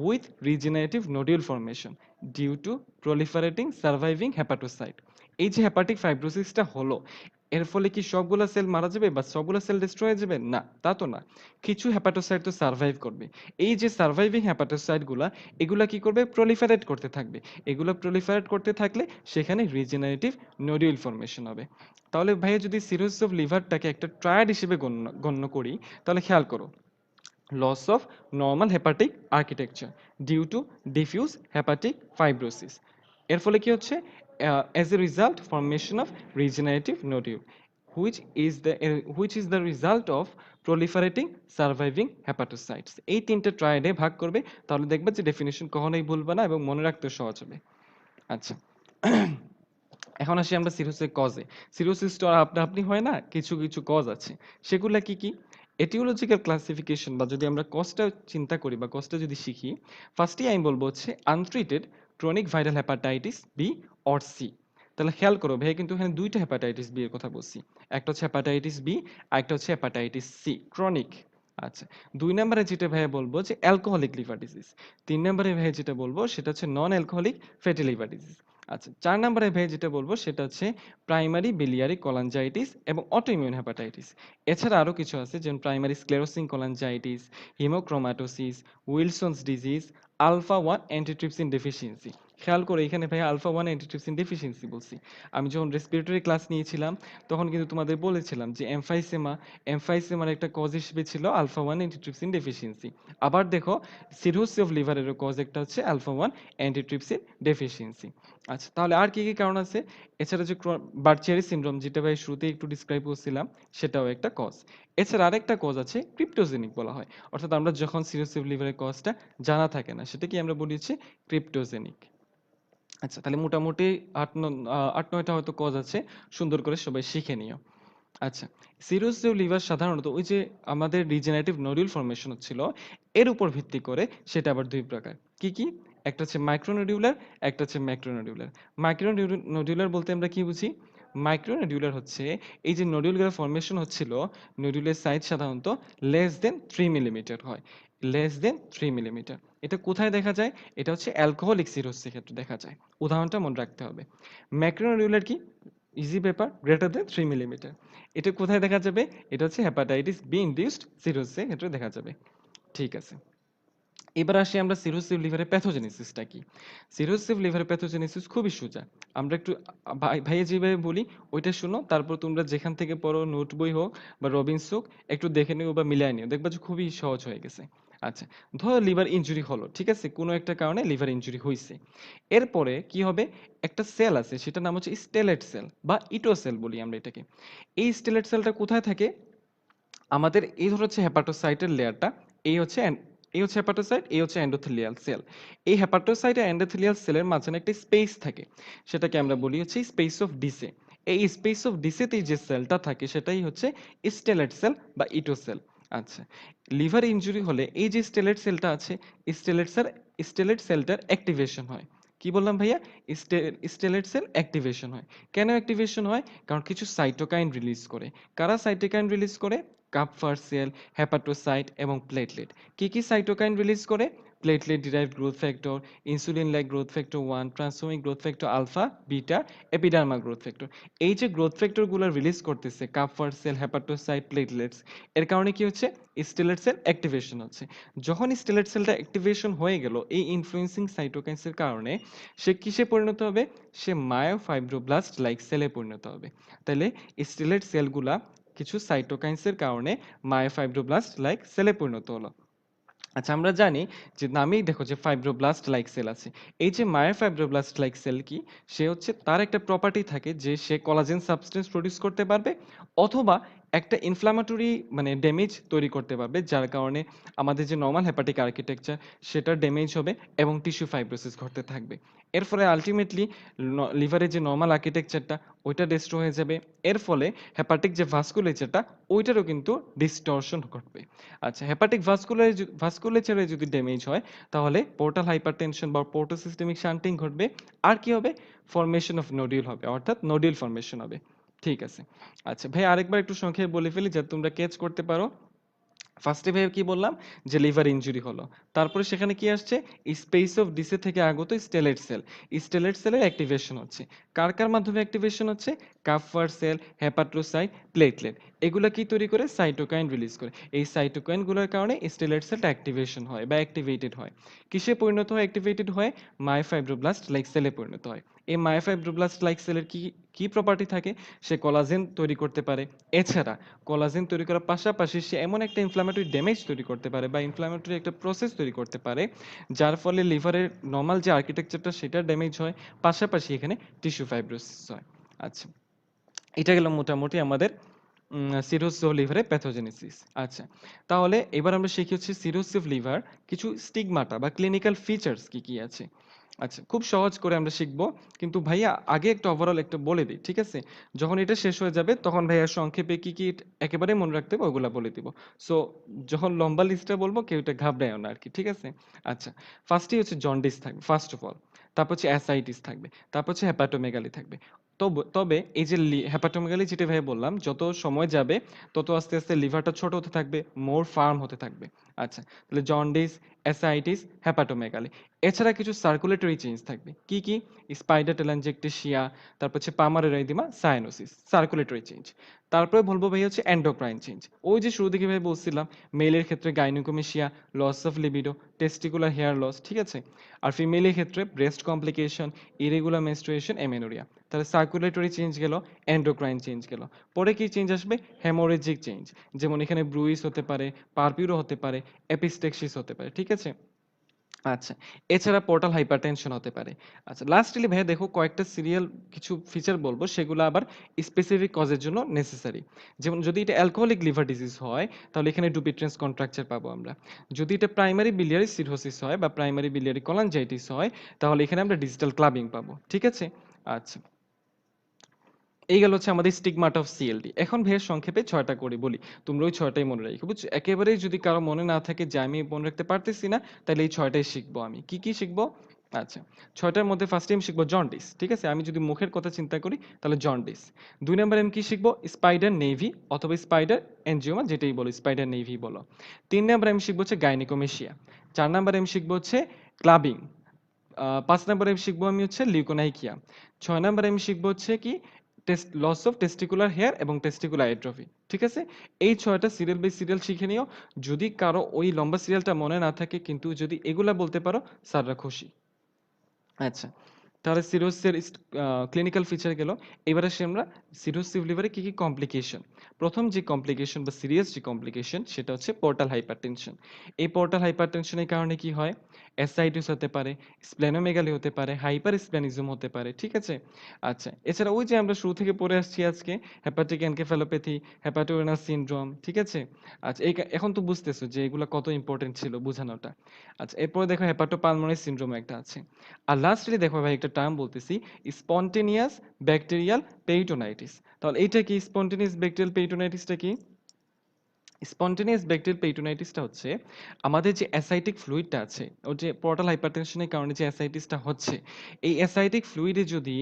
with regenerative nodule formation due to proliferating surviving hepatocyte এই যে হেপাটিক ফাইব্রোসিসটা হলো এর ফলে কি সবগুলা সেল মারা যাবে বা সবগুলা সেল ডিস্ট্রয় হয়ে যাবে? না তা তো না, কিছু হেপাটোসাইট তো সার্ভাইভ করবে। এই যে সার্ভাইভিং হেপাটোসাইট গুলা এগুলা কি করবে? প্রলিফারেট করতে থাকবে। এগুলো প্রলিফারেট করতে থাকলে সেখানে রিজেনারেটিভ নোডিউল ফর্মেশন হবে। তাহলে ভাইয়া যদি সিরোসিস অফ লিভারটাকে একটা ট্রায়াড হিসেবে গণ্য করি তাহলে খেয়াল করো loss of normal hepatic architecture due to diffuse hepatic fibrosis এর ফলে কি হচ্ছে? As a result formation of regenerative nodule which is the result of proliferating surviving hepatocytes এই তিনটে ট্রায়াডে ভাগ করবে তাহলে দেখবে যে ডেফিনিশন কখনোই ভুলবে না এবং মনে রাখতে সহজ হবে। আচ্ছা এখন আসি আমরা সিরোসিসের কজে। সিরোসিস তো আর আপনা আপনি হয় না, কিছু কিছু কজ আছে। সেগুলা কি কি? এটিওলজিক্যাল ক্লাসিফিকেশন বা যদি আমরা কজটা চিন্তা করি বা কজটা যদি শিখি, ফার্স্টেই আমি বলব হচ্ছে untreated chronic viral hepatitis B or C. তাহলে খেয়াল করো ভাইয়া কিন্তু এখানে ২ টা হেপাটাইটিস বি এর কথা বলছি। একটা হচ্ছে হেপাটাইটিস বি, আরেকটা হচ্ছে হেপাটাইটিস সি ক্রনিক। আচ্ছা ২ নম্বরে যেটা ভাইয়া বলবো যে অ্যালকোহলিক লিভার ডিজিজ। ৩ নম্বরে ভাইয়া যেটা বলবো সেটা হচ্ছে non alcoholic fatty liver disease. আচ্ছা ৪ নম্বরে ভাই যেটা বলবো সেটা হচ্ছে প্রাইমারি বিলিয়ারি কোলাঞ্জাইটিস এবং অটোইমিউন হেপাটাইটিস। এছাড়া আরো কিছু আছে যেমন primary sclerosing cholangitis, haemochromatosis, Wilson's disease, alpha 1 antitrypsin deficiency. খেয়াল করে এখানে ভাই আলফা 1 অ্যান্টিট্রিপসিন ডেফিসিয়েন্সি বলছি। আমি যখন রেসপিরেটরি ক্লাস নিয়েছিলাম তখন কিন্তু তোমাদের বলেছিলাম যে এমফাইসেমার একটা কজ হিসেবে ছিল আলফা 1 অ্যান্টিট্রিপসিন ডেফিসিয়েন্সি। আবার দেখো সিরোসিস অফ লিভারেরও কজ একটা হচ্ছে আলফা 1 অ্যান্টিট্রিপসিন ডেফিসিয়েন্সি। আচ্ছা তাহলে আর কি কারণ আছে? এছাড়া যে বার্চিয়ারি সিনড্রোম যেটা ভাই শুরুতেই একটু ডিসক্রাইব করছিলাম সেটাও একটা কজ। এছাড়া আরেকটা কজ আছে ক্রিপ্টোজেনিক বলা হয়। অর্থাৎ আমরা যখন সিরোসিস অফ লিভারের কজটা জানা থাকে না সেটা কি আমরা বলি হচ্ছে ক্রিপ্টোজেনিক। আচ্ছা তাহলে মোটামুটি ৮-৯ টা হয়তো কজ আছে। সুন্দর করে সবাই শিখে নিও। আচ্ছা সিরোসিস অফ লিভার সাধারণত ওই যে আমাদের রিজেনারেটিভ নোডুল ফর্মেশন হচ্ছিল এর উপর ভিত্তি করে সেটা আবার ২ প্রকার। কি, কি? একটা হচ্ছে মাইক্রোনোডিউলার, একটা হচ্ছে ম্যাক্রোনোডিউলার। মাইক্রোনোডিউলার বলতে আমরা কি বুঝি? মাইক্রোনোডিউলার হচ্ছে এই যে নোডুলগুলো ফর্মেশন হচ্ছিল, নোডুলের সাইজ সাধারণত লেস দেন ৩ মিলিমিটার হয়। Less than ৩ millimetre. এটা কোথায় দেখা যায়? এটা হচ্ছে অ্যালকোহলিক সিরোসিসের ক্ষেত্রে দেখা যায়। উদাহরণটা মনে রাখতে হবে। ম্যাক্রোনোডিউলার কি? ইজি ব্যাপার গ্রেটার দেন ৩ মিলিমিটার। এটা কোথায় দেখা যাবে? এটা হচ্ছে হেপাটাইটিস বি ইনডিউসড সিরোসিসের ক্ষেত্রে দেখা যাবে। ঠিক আছে। এবার আসি আমরা সিরোসিভ লিভারের প্যাথোজেনেসিসটা কি। সিরোসিভ লিভারের প্যাথোজেনেসিস খুবই সোজা। আমরা একটু ভাইয়া যেভাবে বলি ওইটা শুনো, তারপর তোমরা যেখান থেকে পড়ো, নোট বই হোক বা রবিনস হোক, একটু দেখে নিও বা মিলায় নিও, দেখবা যে খুবই সহজ হয়ে গেছে। আচ্ছা, ধরো লিভার ইনজুরি হলো, ঠিক আছে, কোনো একটা কারণে লিভার ইনজুরি হয়েছে। এরপরে কি হবে, একটা সেল আছে, সেটার নাম হচ্ছে স্টেলেট সেল বা ইটোসেল বলি আমরা এটাকে। এই স্টেলেট সেলটা কোথায় থাকে, আমাদের এই ধর হচ্ছে হেপাটোসাইটের লেয়ারটা, এই হচ্ছে এই হচ্ছে হেপাটোসাইট, এই হচ্ছে এন্ডোথেলিয়াল সেল। এই হেপাটোসাইট আর এন্ডোথেলিয়াল সেলের মাঝখানে একটা স্পেস থাকে, সেটাকে আমরা বলি হচ্ছে স্পেস অফ ডিসে। এই স্পেস অফ ডিসেতেই যে সেলটা থাকে সেটাই হচ্ছে স্টেলেট সেল বা ইটোসেল। আচ্ছা, লিভার ইনজুরি হলে এই যে স্টেলেট সেলটা আছে, স্টেলেট সেল, স্টেলেট সেলটার অ্যাক্টিভেশন হয়। কি বললাম ভাইয়া, স্টেলেট সেল অ্যাক্টিভেশন হয়। কেন অ্যাক্টিভেশন হয়, কারণ কিছু সাইটোকাইন রিলিজ করে। কারা সাইটোকাইন রিলিজ করে, কাপফার সেল, হেপাটোসাইট এবং প্লেটলেট। কি কি সাইটোকাইন রিলিজ করে, platelet derived growth factor, insulin like growth factor 1, transforming growth factor alpha, beta, epidermal growth factor. এই যে গ্রোথ ফ্যাক্টরগুলো রিলিজ করতেছে কাপফার সেল, হেপাটোসাইট, প্লেটলেটস, এর কারণে কি হচ্ছে, স্টেলেট সেল অ্যাক্টিভেশন হচ্ছে। যখন স্টেলেট সেলটা অ্যাক্টিভেশন হয়ে গেল এই ইনফ্লুয়েন্সিং সাইটোকাইনসের কারণে, সে কিসে পরিণত হবে, সে মায়োফাইব্রোব্লাস্ট লাইক সেলে পরিণত হবে। তাহলে স্টেলেট সেলগুলা কিছু সাইটোকাইনসের কারণে মায়োফাইব্রোব্লাস্ট লাইক সেলে পরিণত হলো। আচ্ছা, আমরা জানি যে নামেই দেখো যে ফাইব্রোব্লাস্ট লাইক সেল আছে। এই যে মায়োফাইব্রোব্লাস্ট লাইক সেল কি, সে হচ্ছে তার একটা প্রপার্টি থাকে যে সে কোলাজেন সাবস্টেন্স প্রডিউস করতে পারবে, অথবা একটা ইনফ্ল্যামেটরি মানে ড্যামেজ তৈরি করতে পারবে, যার কারণে আমাদের যে নরমাল হেপাটিক আর্কিটেকচার সেটা ড্যামেজ হবে এবং টিস্যু ফাইব্রোসিস ঘটতে থাকবে। এর ফলে আলটিমেটলি লিভারের যে নরমাল আর্কিটেকচারটা ওইটা ডিস্ট্রয় হয়ে যাবে। এর ফলে হেপাটিক যে ভাস্কুলেচারটা ওইটারও কিন্তু ডিস্টরশন ঘটবে। আচ্ছা, হেপাটিক ভাস্কুলেচারে যদি ড্যামেজ হয়, তাহলে পোর্টাল হাইপারটেনশন বা পোর্টোসিস্টেমিক শান্টিং ঘটবে। আর কি হবে, ফরমেশন অফ নোডিউল হবে, অর্থাৎ নোডিউল ফরমেশন হবে। ঠিক আছে। আচ্ছা ভাই, আরেকবার একটু সংক্ষেপে বলে ফেলি যাতে তোমরা ক্যাচ করতে পারো। ফার্স্টে ভাই কি বললাম, যে লিভার ইনজুরি হলো, তারপরে সেখানে কি আসছে, স্পেস অফ ডিসে থেকে আগত স্টেলেট সেল, স্টেলেট সেলের অ্যাক্টিভেশন হচ্ছে। কার কার মাধ্যমে অ্যাক্টিভেশন হচ্ছে, কাফার সেল, হেপাটোসাইট, প্লেটলেট, এগুলা কি তৈরি করে, সাইটোকাইন রিলিজ করে। এই সাইটোকাইন গুলোর কারণে স্টেলেট সেলটা অ্যাক্টিভেশন হয় বা অ্যাক্টিভেটেড হয়। কিসে পরিণত হয়, অ্যাক্টিভেটেড হয় মায়োফাইব্রোব্লাস্ট লাইক সেলে পরিণত হয়। এই মায়োফাইব্রোব্লাস্ট লাইক সেলের কি কি প্রপার্টি থাকে, সে কোলাজেন তৈরি করতে পারে। এছাড়া কোলাজেন তৈরি করার পাশাপাশি সে এমন একটা ইনফ্ল্যামেটরি ড্যামেজ তৈরি করতে পারে বা ইনফ্ল্যামেটরি একটা প্রসেস তৈরি করতে পারে, যার ফলে লিভারের নরমাল যে আর্কিটেকচারটা সেটা ড্যামেজ হয়, পাশাপাশি এখানে টিস্যু ফাইব্রোসিস হয়। আচ্ছা, এটা গেল মোটামুটি আমাদের সিরোসিভ লিভারের প্যাথোজেনেসিস। আচ্ছা, তাহলে এবার আমরা শিখি হচ্ছে সিরোসিভ লিভার কিছু স্টিগমাটা বা ক্লিনিক্যাল ফিচার্স কি কি আছে। আচ্ছা, খুব সহজ করে আমরা শিখবো, কিন্তু ভাইয়া আগে একটা ওভারঅল একটা বলে দিই, ঠিক আছে? যখন এটা শেষ হয়ে যাবে তখন ভাইয়া সংক্ষেপে কি কি একেবারে মনে রাখতে হবে ওগুলা বলে দিব। সো যখন লম্বা লিস্টটা বলবো কেউ এটা ঘাবড়ায়ও না আরকি, ঠিক আছে? আচ্ছা, ফার্স্টেই হচ্ছে জন্ডিস থাকবে ফার্স্ট অফ অল। তারপর হচ্ছে অ্যাসাইটিস থাকবে। তারপর হচ্ছে হেপাটোমেগালি থাকবে। তবে এই যে হেপাটোমেগালি যেটা ভাইয়া বললাম, যত সময় যাবে তত আস্তে আস্তে লিভারটা ছোট হতে থাকবে, মোর ফার্ম হতে থাকবে। আচ্ছা, তাহলে জন্ডিস, অ্যাসাইটিস, হেপাটোমেগালি। এছাড়া কিছু সার্কুলেটরি চেঞ্জ থাকবে। কি কি, স্পাইডার টেলাঞ্জিওক্টেশিয়া, তারপর হচ্ছে পামারের এরিদিমা, সায়ানোসিস, সার্কুলেটরি চেঞ্জ। তারপরে বলবো ভাই হচ্ছে এন্ডোক্রাইন চেঞ্জ। ওই যে শুরু থেকে ভাই বলছিলাম, মেলের ক্ষেত্রে gynaecomastia, loss of libido, testicular hair loss, ঠিক আছে? আর ফিমেলের ক্ষেত্রে breast complication, irregular menstruation, amenorrhoea. তাহলে সার্কুলেটরি চেঞ্জ গেল, এন্ডোক্রাইন চেঞ্জ গেল। পরে কি চেঞ্জ আসবে, হেমোরেজিক চেঞ্জ। যেমন এখানে ব্রুইস হতে পারে, পারপিউরো হতে পারে, এপিস্টেক্সিস হতে পারে, ঠিক আছে? আচ্ছা, এছাড়া পোর্টাল হাইপারটেনশন হতে পারে। আচ্ছা, লাস্টলি ভাইয়া দেখো কয়েকটা সিরিয়াল কিছু ফিচার বলবো, সেগুলো আবার স্পেসিফিক কজের জন্য নেসেসারি। যেমন যদি এটা অ্যালকোহলিক লিভার ডিজিজ হয়, তাহলে এখানে ডুপিট্রেন্স কন্ট্রাকচার পাবো আমরা। যদি এটা প্রাইমারি বিলিয়ারি সিরোসিস হয় বা প্রাইমারি বিলিয়ারি কোলাঞ্জাইটিস হয়, তাহলে এখানে আমরা ডিজিটাল ক্লাবিং পাবো, ঠিক আছে? আচ্ছা, এই গেল হচ্ছে আমাদের স্টিগমাটা অফ সিএলডি। এখন ভাইয়া সংক্ষেপে ৬টা করে বলি। তোমরা ওই ৬টাই মনে রাখো, বুঝছো? একেবারেই যদি কারো মনে না থাকে যে আমি মনে রাখতে পারতেছি না, তাহলে এই ৬টাই শিখবো আমি। কি, কি শিখবো? আচ্ছা, ৬টার মধ্যে ফার্স্টে আমি শিখবো জন্ডিস, ঠিক আছে? আমি যদি মুখের কথা চিন্তা করি তাহলে জন্ডিস। ২ নাম্বারে আমি কি শিখবো? স্পাইডার নেভি অথবা স্পাইডার এনজিওমা, যেটাই বলো, স্পাইডার নেভি বলো। ৩ নাম্বারে আমি শিখবো হচ্ছে গাইনিকোমেশিয়া। ৪ নাম্বারে আমি শিখবো হচ্ছে ক্লাবিং। ৫ নাম্বারে শিখবো আমি হচ্ছে লিউকোনাইকিয়া। ৬ নাম্বারে আমি শিখবো হচ্ছে কি? লস অফ টেস্টিকুলার হেয়ার এবং টেস্টিকুলার অ্যাট্রফি। ঠিক আছে? এই ৬ টা সিরিয়াল বাই সিরিয়াল শিখে নিও। যদি কারো ওই লম্বা সিরিয়ালটা মনে না থাকে কিন্তু যদি এগুলা বলতে পারো স্যাররা খুশি। আচ্ছা। তাহলে সিরোসিসের ক্লিনিক্যাল ফিচার গেল। এবার আসি আমরা সিরোসিস লিভারে কি, কি কমপ্লিকেশন। ১ম যে কমপ্লিকেশন বা সিরিয়াস যে কমপ্লিকেশন সেটা হচ্ছে পোর্টাল হাইপারটেনশন। এই পোর্টাল হাইপারটেনশনের কারণে কি হয়? অ্যাসাইটিস হতে পারে, স্প্লেনোমেগালি হতে পারে, হাইপারস্প্লেনিজম হতে পারে। ঠিক আছে? আচ্ছা। এছাড়া ওই যে আমরা শুরু থেকে পড়ে আসছি আজকে হেপাটিক এনকেফ্যালোপ্যাথি, হেপাটোরেনাল সিনড্রোম। ঠিক আছে? আচ্ছা এখন তো বুঝতেছো যে এগুলা কত ইম্পোর্টেন্ট ছিল বোঝানোটা। আচ্ছা এরপরে দেখো হেপাটোপালমোনারি সিনড্রোম একটা আছে। আর লাস্টলি দেখো ভাই একটা টার্ম বলতেছি স্পন্টেনিয়াস ব্যাকটেরিয়াল পেরিটোনাইটিস। তাহলে এইটা কি স্পন্টেনিয়াস ব্যাকটেরিয়াল পেরিটোনাইটিসটা কি? স্পন্টেনিয়াস ব্যাকটেরিয়াল পেরিটোনাইটিসটা হচ্ছে আমাদের যে অ্যাসাইটিক ফ্লুইডটা আছে ওই যে পোর্টাল হাইপারটেনশনের কারণে যে অ্যাসাইটিসটা হচ্ছে এই অ্যাসাইটিক ফ্লুইডে যদি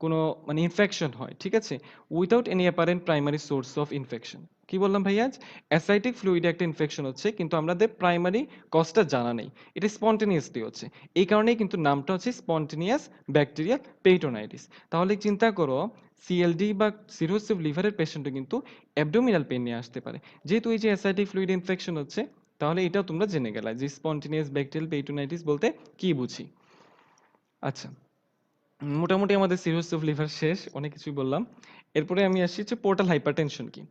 কোনো মানে ইনফেকশন হয় ঠিক আছে without any apparent primary source of infection কি বললাম ভাইয়া অ্যাসাইটিক ফ্লুইডে একটা ইনফেকশন হচ্ছে কিন্তু আমাদের প্রাইমারি কজটা জানা নেই এটা স্পন্টেনিয়াসলি হচ্ছে এই কারণেই কিন্তু নামটা হচ্ছে স্পন্টেনিয়াস ব্যাকটেরিয়াল পেরিটোনাইটিস তাহলে চিন্তা করো সিএলডি বা সিরোসিস লিভারের পেশেন্টও কিন্তু অ্যাবডোমিনাল পেইন নিয়ে আসতে পারে যেহেতু এই যে অ্যাসাইটিক ফ্লুইড ইনফেকশন হচ্ছে তাহলে এটাও তোমরা জেনে গেলা যে স্পন্টেনিয়াস ব্যাকটেরিয়াল পেরিটোনাইটিস বলতে কি বুঝি আচ্ছা মোটামুটি আমাদের সিরোসিস অফ লিভার শেষ অনেক কিছুই বললাম এরপরে আমি আসছি হচ্ছে পোর্টাল হাইপারটেনশন কি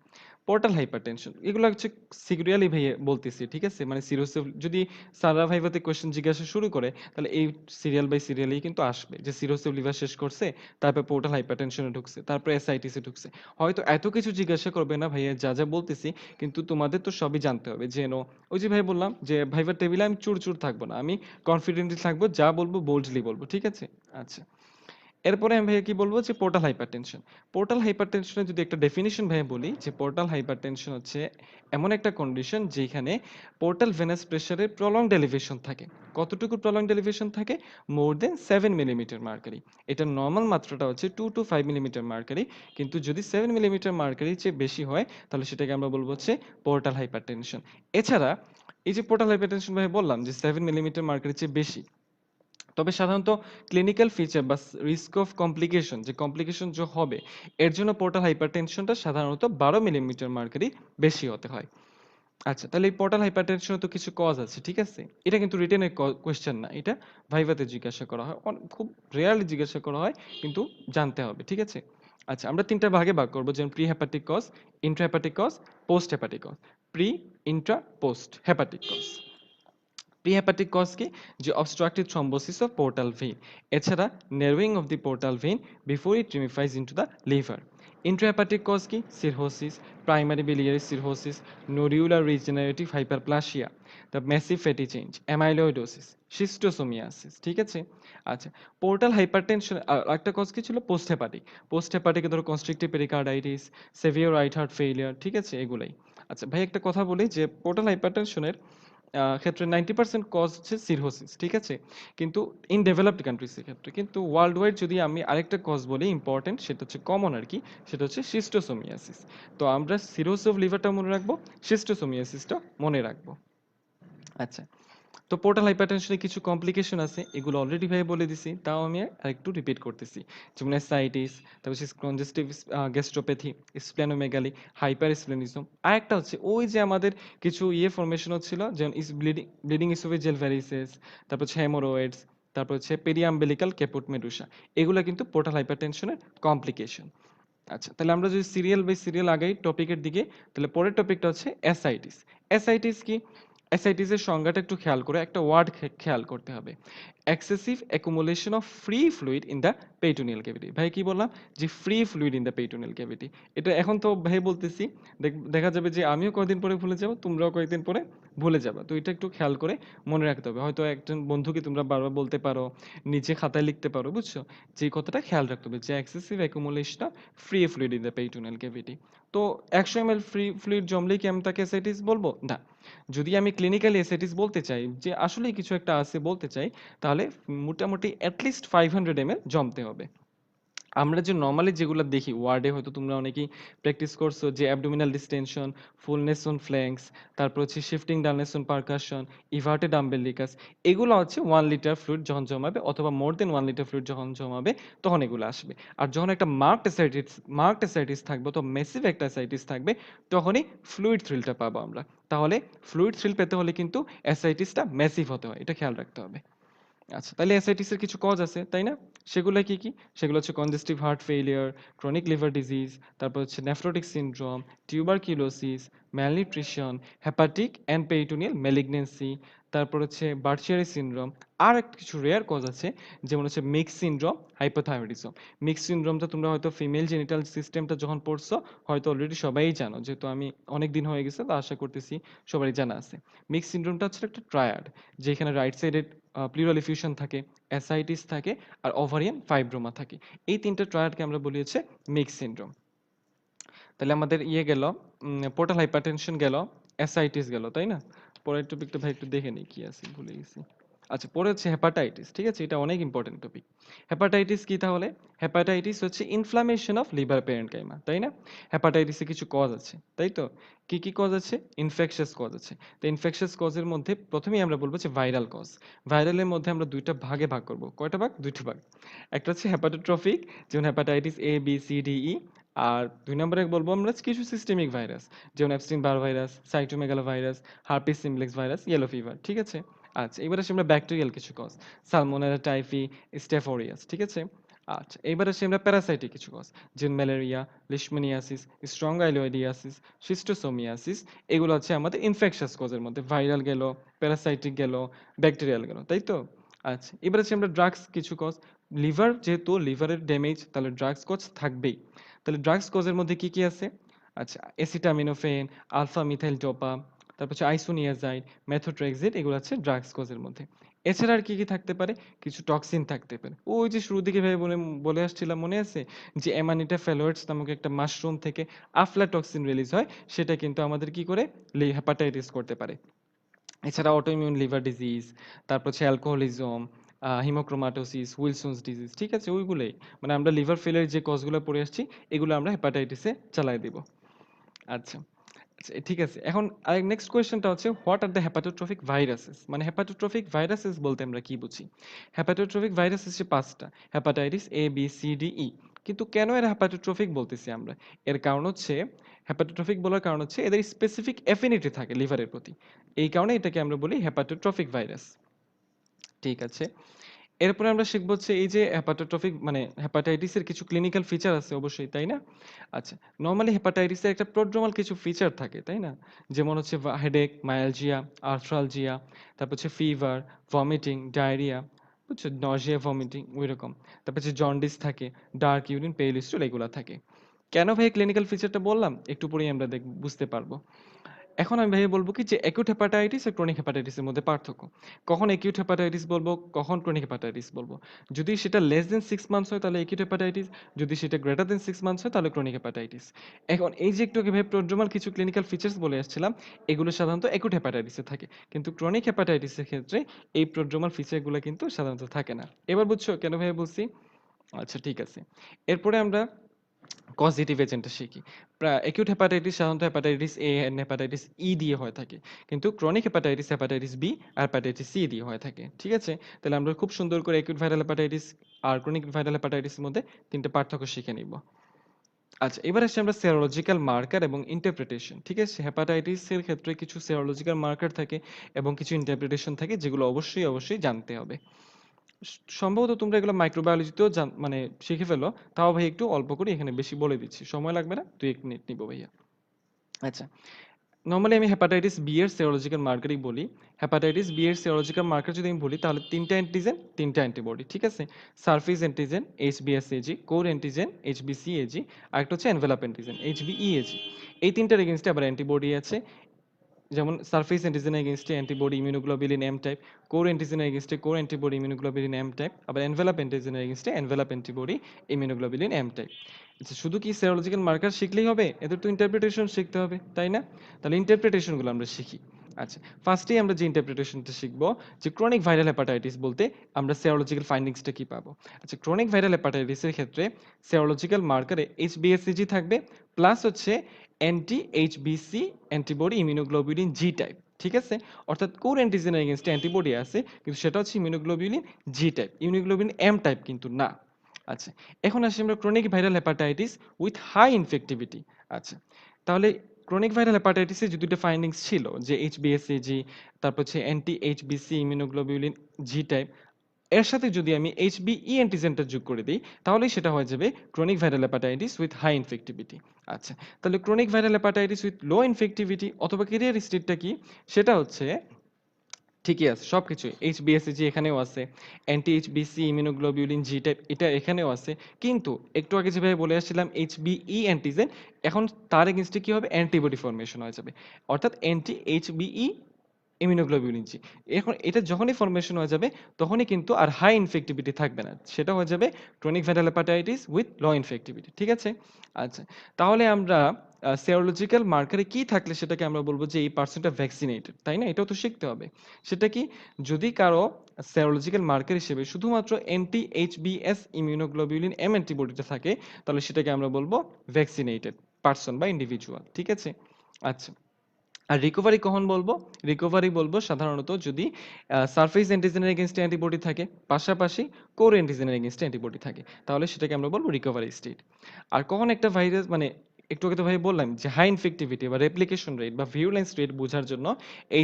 পোর্টাল হাইপারটেনশন এগুলো হচ্ছে সিরিয়ালি ভাইয়ে বলতেছি ঠিক আছে মানে সিরোসিস যদি সারা ভাইভাতে কোশ্চেন জিজ্ঞাসা শুরু করে তাহলে এই সিরিয়াল বাই সিরিয়ালেই কিন্তু আসবে যে সিরোসিস লিভার শেষ করছে তারপর পোর্টাল হাইপারটেনশনে ঢুকছে তারপর এসআইটিসে ঢুকছে হয়তো এত কিছু জিজ্ঞাসা করবে না ভাইয়া যা যা বলতেছি কিন্তু তোমাদের তো সবই জানতে হবে যেন ওই যে ভাই বললাম যে ভাইভার টেবিলে আমি চুর চুর থাকবো না আমি কনফিডেন্টলি থাকবো যা বলবো বোল্ডলি বলবো ঠিক আছে আচ্ছা এরপরে আমি ভাইয়া কি বলবো যে পোর্টাল হাইপারটেনশন পোর্টাল হাইপারটেনশনের যদি একটা ডেফিনিশন ভাইয়া বলি যে পোর্টাল হাইপারটেনশন হচ্ছে এমন একটা কন্ডিশন যেখানে পোর্টাল ভেনাস প্রেসারের প্রলংড এলিভেশন থাকে কতটুকু প্রলংড এলিভেশন থাকে মোর দেন 7 মিলিমিটার মার্কারি এটা নর্মাল মাত্রাটা হচ্ছে 2 to 5 মিলিমিটার মার্কারি কিন্তু যদি 7 মিলিমিটার মার্কারি চেয়ে বেশি হয় তাহলে সেটাকে আমরা বলবো হচ্ছে পোর্টাল হাইপারটেনশন এছাড়া এই যে পোর্টাল হাইপারটেনশন ভাই বললাম যে 7 মিলিমিটার মার্কারি চেয়ে বেশি তবে সাধারণত ক্লিনিক্যাল ফিচার বা রিস্ক অফ কমপ্লিকেশন যে কমপ্লিকেশন যে হবে এর জন্য পোর্টাল হাইপারটেনশনটা সাধারণত 12 মিলিমিটার মার্কারি বেশি হতে হয় আচ্ছা তাহলে এই পোর্টাল হাইপারটেনশনের তো কিছু কজ আছে ঠিক আছে এটা কিন্তু রিটেনের কোয়েশ্চেন না এটা ভাইভাতে জিজ্ঞাসা করা হয় খুব রেয়ারলি জিজ্ঞাসা করা হয় কিন্তু জানতে হবে ঠিক আছে আচ্ছা আমরা তিনটা ভাগে ভাগ করবো যেমন pre hepatic cause intra hepatic cause post hepatic cause pre intra post hepatic cause prehepatic cause কি যে obstructive thrombosis of portal vein এছাড়া narrowing of the portal vein before it ramifies into the liver intrahepatic cause কি cirrhosis primary biliary cirrhosis nodular regenerative hyperplasia the massive fatty change amyloidosis schistosomiasis ঠিক আছে আচ্ছা portal hypertension একটা cause কি ছিল post hepatic post হেপাটিকে ধরো constrictive pericarditis severe right heart failure ঠিক আছে এগুলাই আচ্ছা ভাই একটা কথা বলি যে পোর্টাল হাইপারটেনশনের ক্ষেত্রে 90% কজ হচ্ছে সিরহোসিস ঠিক আছে কিন্তু ইন ডেভেলপড কান্ট্রিজ এর ক্ষেত্রে কিন্তু ওয়ার্ল্ড ওয়াইড যদি আমি আরেকটা কজ বলি ইম্পর্টেন্ট সেটা হচ্ছে কমন আর কি সেটা হচ্ছে শিস্টোসোমিয়াসিস তো আমরা সিরোসিস অফ লিভারটা মনে রাখবো শিস্টোসোমিয়াসিসটা মনে রাখবো আচ্ছা তো পোর্টাল হাইপারটেনশনের কিছু কমপ্লিকেশন আছে এগুলো অলরেডি ভাই বলে দিছি তাও আমি আরেকটু রিপিট করতেছি যেমন অ্যাসাইটিস তারপর কনজেস্টিভ গ্যাস্ট্রোপ্যাথি স্প্লেনোমেগালি হাইপারস্প্লেনিজম আর একটা হচ্ছে ওই যে আমাদের কিছু ফরমেশন হচ্ছিল যেমন ব্লিডিং ইসোফেজিয়াল ভ্যারিসেস তারপর হচ্ছে হেমোরয়েডস তারপর হচ্ছে পেরিয়াম্বেলিক্যাল ক্যাপুট মেডুসা এগুলো কিন্তু পোর্টাল হাইপারটেনশনের কমপ্লিকেশন আচ্ছা তাহলে আমরা যদি সিরিয়াল বাই সিরিয়াল আগাই টপিকের দিকে তাহলে পরের টপিকটা হচ্ছে অ্যাসাইটিস অ্যাসাইটিস কি অ্যাসাইটিস এর সংজ্ঞাটা একটু খেয়াল করে একটা ওয়ার্ড খেয়াল করতে হবে excessive accumulation of free fluid in the peritoneal cavity ভাই কি বললাম যে free fluid in the peritoneal cavity এটা এখন তো ভাই বলতেছি দেখা যাবে যে আমিও কয়েকদিন পরে ভুলে যাব তোমরাও কয়েকদিন পরে ভুলে যাবে তো এটা একটু খেয়াল করে মনে রাখতে হবে হয়তো একজন বন্ধুকে তোমরা বারবার বলতে পারো নিচে খাতায় লিখতে পারো বুঝছো যে এই কথাটা খেয়াল রাখতে হবে যে excessive accumulation of free fluid in the peritoneal cavity তো 100 ml ফ্রি ফ্লুইড জমলেই কি আমি তাকে অ্যাসাইটিস বলবো না যদি আমি ক্লিনিক্যালি অ্যাসাইটিস বলতে চাই যে আসলেই কিছু একটা আছে বলতে চাই তাহলে মোটামুটি অ্যাটলিস্ট 500 ml জমতে হবে আমরা যে নরমালি যেগুলা দেখি ওয়ার্ডে হয়তো তোমরা অনেকেই প্র্যাকটিস করছো যে অ্যাবডোমিনাল ডিস্টেনশন, ফুলনেস অন ফ্ল্যাঙ্কস, তারপর হচ্ছে শিফটিং ডালনেস অন পারকাশন, ইভার্টেড আম্বেলিকাস, এগুলো হচ্ছে 1 লিটার ফ্লুইড যখন জমাবে অথবা মোর দেন 1 লিটার ফ্লুইড যখন জমাবে তখন এগুলো আসবে। আর যখন একটা মার্কড অ্যাসাইটিস থাকবে তো মেসিভ একটা অ্যাসাইটিস থাকবে তখনই ফ্লুইড থ্রিলটা পাবো আমরা। তাহলে ফ্লুইড থ্রিল পেতে হলে কিন্তু অ্যাসাইটিসটা মেসিভ হতে হয়। এটা খেয়াল রাখতে হবে। আচ্ছা, তাহলে এসআইটিস এর কিছু কজ আছে, তাই না? সেগুলো কি, কি? সেগুলো হচ্ছে congestive heart failure, chronic liver disease, তারপর হচ্ছে nephrotic syndrome, tuberculosis, malnutrition, hepatic and peritoneal malignancy, তারপর হচ্ছে বার্চিয়ারি সিনড্রোম। আর একটা কিছু রেয়ার কজ আছে যেমন হচ্ছে মিক্স সিনড্রোম, হাইপোথাইরয়েডিজম। মিক্স সিনড্রোমটা তোমরা হয়তো ফিমেল জেনিটাল সিস্টেমটা যখন পড়ছো হয়তো অলরেডি সবাই জানো। যেহেতু আমি অনেক দিন হয়ে গেছে তো আশা করতেছি সবারই জানা আছে। মিক্স সিনড্রোমটা হচ্ছে একটা ট্রায়াড যেখানে রাইট সাইডে প্লিউরাল এফিউশন থাকে, অ্যাসাইটিস থাকে আর ওভারিয়ান ফাইব্রোমা থাকে। এই ৩ টা ট্রায়াডকে আমরা বলি হচ্ছে মিক্স সিনড্রোম। তাহলে আমাদের ইয়ে গেল, পোর্টাল হাইপারটেনশন গেল, অ্যাসাইটিস গেল, তাই না? পরের টপিকটা ভাই একটু দেখে নিই কি আছে, ভুলে গেছি। আচ্ছা, পরে হচ্ছে হেপাটাইটিস, ঠিক আছে? এটা অনেক ইম্পর্টেন্ট টপিক। হেপাটাইটিস কি তাহলে? হেপাটাইটিস হচ্ছে ইনফ্লামেশন অফ লিভার প্যারেনকাইমা, তাই না? হেপাটাইটিসে কিছু কজ আছে, তাই তো? কি, কি কজ আছে? ইনফেকশাস কজ আছে। তো ইনফেকশাস কজের মধ্যে প্রথমেই আমরা বলব যে ভাইরাল কজ। ভাইরালের মধ্যে আমরা ২ টা ভাগে ভাগ করব। কয়টা ভাগ? ২ টা ভাগ। একটা হচ্ছে হেপাটোট্রফিক, যেমন hepatitis A, B, C, D, E. আর ২ নম্বরে বলবো আমরা কিছু সিস্টেমিক ভাইরাস, যেমন Epstein Barr virus, cytomegalovirus, herpes simplex virus, yellow fever, ঠিক আছে? আচ্ছা, এবার আসি আমরা ব্যাকটেরিয়াল কিছু কজ, সালমোনেলা টাইফি, স্টেফোরিয়াস, ঠিক আছে? আচ্ছা, এবার আসি আমরা প্যারাসাইটিক কিছু কজ, যেমন ম্যালেরিয়া, লিশমানিয়াসিস, স্ট্রঙ্গাইলোইডিয়াসিস, শিস্টোসোমিয়াসিস। এগুলো হচ্ছে আমাদের ইনফেকশাস কজের মধ্যে, ভাইরাল গেল, প্যারাসাইটিক গেল, ব্যাকটেরিয়াল গেল, তাই তো? আচ্ছা, এবার আসি আমরা ড্রাগস কিছু কজ। লিভার যেহেতু লিভারের ড্যামেজ তাহলে ড্রাগস কজ থাকবেই। তাহলে ড্রাগস কজের মধ্যে কি, কি আছে? আচ্ছা, অ্যাসিটামিনোফেন, আলফা মিথাইল ডোপা, তারপর হচ্ছে আইসোনিয়াজাইড, মেথোট্রেক্সিড, এগুলো হচ্ছে ড্রাগস কজের মধ্যে। এছাড়া আর কি, কি থাকতে পারে? কিছু টক্সিন থাকতে পারে। ওই যে শুরুর দিকে ভাই বলে আসছিলাম মনে আছে? যে অ্যামানিটা ফ্যালোয়েডস নামক একটা মাশরুম থেকে আফলাটক্সিন রিলিজ হয়, সেটা কিন্তু আমাদের কি করে? হেপাটাইটিস করতে পারে। এছাড়া অটোইমিউন লিভার ডিজিজ, তারপর হচ্ছে অ্যালকোহলিজম, হিমোক্রোমাটোসিস, উইলসনস ডিজিজ, ঠিক আছে? ওইগুলোই। মানে আমরা লিভার ফেইলিউর যে কজগুলো পড়ে আসছি, এগুলো আমরা হেপাটাইটিসে চালায় দিব। আচ্ছা। আচ্ছা, ঠিক আছে। এখন নেক্সট কোয়েশ্চেনটা হচ্ছে হোয়াট আর দ্য হেপাটোট্রফিক ভাইরাসেস? মানে হেপাটোট্রফিক ভাইরাসেস বলতে আমরা কি বুঝি? হেপাটোট্রফিক ভাইরাস হচ্ছে ৫ টা। Hepatitis A, B, C, D, E. কিন্তু কেন এরা হেপাটোট্রফিক বলতেছি আমরা? এর কারণ হচ্ছে হেপাটোট্রফিক বলার কারণ হচ্ছে এদের স্পেসিফিক অ্যাফিনিটি থাকে লিভারের প্রতি। এই কারণে এটাকে আমরা বলি হেপাটোট্রফিক ভাইরাস। ঠিক আছে। এরপরে আমরা শিখব হচ্ছে এই যে হেপাটোট্রফিক মানে হেপাটাইটিসের কিছু ক্লিনিক্যাল ফিচার আছে অবশ্যই, তাই না? আচ্ছা, নরমালি হেপাটাইটিসের একটা প্রোড্রোমাল কিছু ফিচার থাকে, তাই না? যেমন হচ্ছে হেডেক, মায়ালজিয়া, আর্থ্রালজিয়া, তারপর হচ্ছে ফিভার, ভমিটিং, ডায়রিয়া, বুঝছো? নজিয়া, ভমিটিং ওইরকম। তারপর হচ্ছে জন্ডিস থাকে, ডার্ক ইউরিন, পেল স্টুল এগুলা থাকে। কেন ভাই ক্লিনিক্যাল ফিচারটা বললাম? একটু পরেই আমরা বুঝতে পারবো। এখন আমি ভাইয়া বলব কি যে একিউট হেপাটাইটিস আর ক্রনিক হেপাটাইটিসের মধ্যে পার্থক্য। কখন একিউট হেপাটাইটিস বলবো, কখন ক্রনিক হেপাটাইটিস বলবো। যদি সেটা লেস দ্যান 6 মান্থস হয় তাহলে একিউট হেপাটাইটিস, যদি সেটা গ্রেটার দ্যান 6 মান্থস হয় তাহলে ক্রনিক হেপাটাইটিস। এখন এই যে একটু আগে ভাই প্রোড্রোমাল কিছু ক্লিনিক্যাল ফিচার্স বলে আসছিলাম, এগুলো সাধারণত একিউট হেপাটাইটিসে থাকে। কিন্তু ক্রনিক হেপাটাইটিসের ক্ষেত্রে এই প্রোড্রোমাল ফিচারগুলো কিন্তু সাধারণত থাকে না। এবার বুঝছো কেন ভাইয়া বলছি? আচ্ছা, ঠিক আছে। এরপরে আমরা কজিটিভ এজেন্টটা শিখি। অ্যাকিউট হেপাটাইটিস সাধারণত hepatitis A and hepatitis E দিয়ে হয়ে থাকে। কিন্তু ক্রনিক হেপাটাইটিস, হেপাটাইটিস বি আর হেপাটাইটিস সি দিয়ে হয়ে থাকে। ঠিক আছে? তাহলে আমরা খুব সুন্দর করে অ্যাকিউট ভাইরাল হেপাটাইটিস আর ক্রনিক ভাইরাল হেপাটাইটিসের মধ্যে ৩ টা পার্থক্য শিখে নিব। আচ্ছা, এবার আসি আমরা সেরোলজিক্যাল মার্কার এবং ইন্টারপ্রিটেশন। ঠিক আছে? হেপাটাইটিসের ক্ষেত্রে কিছু সেরোলজিক্যাল মার্কার থাকে এবং কিছু ইন্টারপ্রিটেশন থাকে যেগুলো অবশ্যই জানতে হবে। সম্ভবত তোমরা এগুলো মাইক্রোবায়োলজিতেও মানে শিখে ফেলো। তাও ভাই একটু অল্প করে এখানে বেশি বলে দিচ্ছি। সময় লাগবে না। ২-১ মিনিট নিবো ভাইয়া। আচ্ছা। নরমালি আমি হেপাটাইটিস বি এর সেরোলজিক্যাল মার্কারই বলি। হেপাটাইটিস বি এর সেরোলজিক্যাল মার্কার যদি আমি বলি তাহলে ৩ টা অ্যান্টিজেন, ৩ টা অ্যান্টিবডি। ঠিক আছে? Surface antigen HBsAg, core antigen HBcAg, আরেকটা হচ্ছে এনভেলাপ অ্যান্টিজেন HBeAg। এই ৩ টার এগেইনস্টে আবার অ্যান্টিবডি আছে। যেমন সারফেস অ্যান্টিজেনের এগেইনস্টে antibody immunoglobulin M type, core অ্যান্টিজেনের এগেইনস্টে core antibody immunoglobulin M type, আবার এনভেলাপ অ্যান্টিজেনের এগেইনস্টে envelope antibody immunoglobulin M type. আচ্ছা, শুধু কি সেরোলজিক্যাল মার্কার শিখলেই হবে? এদের তো ইন্টারপ্রিটেশন শিখতে হবে, তাই না? তাহলে ইন্টারপ্রিটেশন গুলো আমরা শিখি। আচ্ছা, ফার্স্টেই আমরা যে ইন্টারপ্রিটেশনটা শিখব যে ক্রনিক ভাইরাল হেপাটাইটিস বলতে আমরা সেরোলজিক্যাল ফাইন্ডিংসটা কি পাবো। আচ্ছা, ক্রনিক ভাইরাল হেপাটাইটিসের ক্ষেত্রে সেরোলজিক্যাল মার্কারে HbA/Cg থাকবে, প্লাস হচ্ছে anti HbC antibody immunoglobulin G type. ঠিক আছে? অর্থাৎ কোর অ্যান্টিজেনের এগেইনস্টে অ্যান্টিবডি আছে, কিন্তু সেটা হচ্ছে immunoglobulin G type, immunoglobulin M type কিন্তু না। আচ্ছা, এখন আসি আমরা chronic viral hepatitis with high infectivity. আচ্ছা, তাহলে ক্রনিক ভাইরাল হেপাটাইটিসে যে দুটো ফাইন্ডিংস ছিল যে HbA/Cg, তারপর হচ্ছে anti HbC immunoglobulin G type, এর সাথে যদি আমি HbE অ্যান্টিজেনটা যোগ করে দেই, তাহলেই সেটা হয়ে যাবে chronic viral hepatitis with high infectivity. আচ্ছা, তাহলে chronic viral hepatitis with low infectivity অথবা ক্যারিয়ার স্টেটটা কি? সেটা হচ্ছে ঠিকই আছে সবকিছুই। HbA/Cg এখানেও আছে, anti HbC immunoglobulin G type এটা এখানেও আছে। কিন্তু একটু আগে যেভাবে বলে আসছিলাম HbE অ্যান্টিজেন, এখন তার এগেইনস্টে কি হবে? অ্যান্টিবডি ফর্মেশন হয়ে যাবে। অর্থাৎ অ্যান্টি HbE ইমিউনোগ্লোবুলিন জি। এখন এটা যখনই ফর্মেশন হয়ে যাবে, তখনই কিন্তু আর হাই ইনফেক্টিভিটি থাকবে না। সেটা হয়ে যাবে chronic viral hepatitis with low infectivity. ঠিক আছে? আচ্ছা, তাহলে আমরা সেরোলজিক্যাল মার্কারে কি থাকলে সেটাকে আমরা বলব যে এই পারসনটা ভ্যাকসিনেটেড, তাই না? এটাও তো শিখতে হবে। সেটা কি? যদি কারো সেরোলজিক্যাল মার্কার হিসেবে শুধুমাত্র অ্যান্টি HbS ইমিউনোগ্লোবুলিন এম অ্যান্টিবডিটা থাকে, তাহলে সেটাকে আমরা বলব ভ্যাকসিনেটেড পারসন বা ইন্ডিভিজুয়াল। ঠিক আছে? আচ্ছা, আর রিকভারি কখন বলবো? রিকভারি বলবো সাধারণত যদি সারফেস অ্যান্টিজেনের এগেইনস্ট অ্যান্টিবডি থাকে, পাশাপাশি কোর অ্যান্টিজেনের এগেইনস্ট অ্যান্টিবডি থাকে। তাহলে সেটাকে আমরা বলবো রিকভারি স্টেট। আর কখন একটা ভাইরাস মানে একটু আগে তো ভাই বললাম যে হাই ইনফেক্টিভিটি বা রেপ্লিকেশন রেট বা ভিরুলেন্স রেট বোঝার জন্য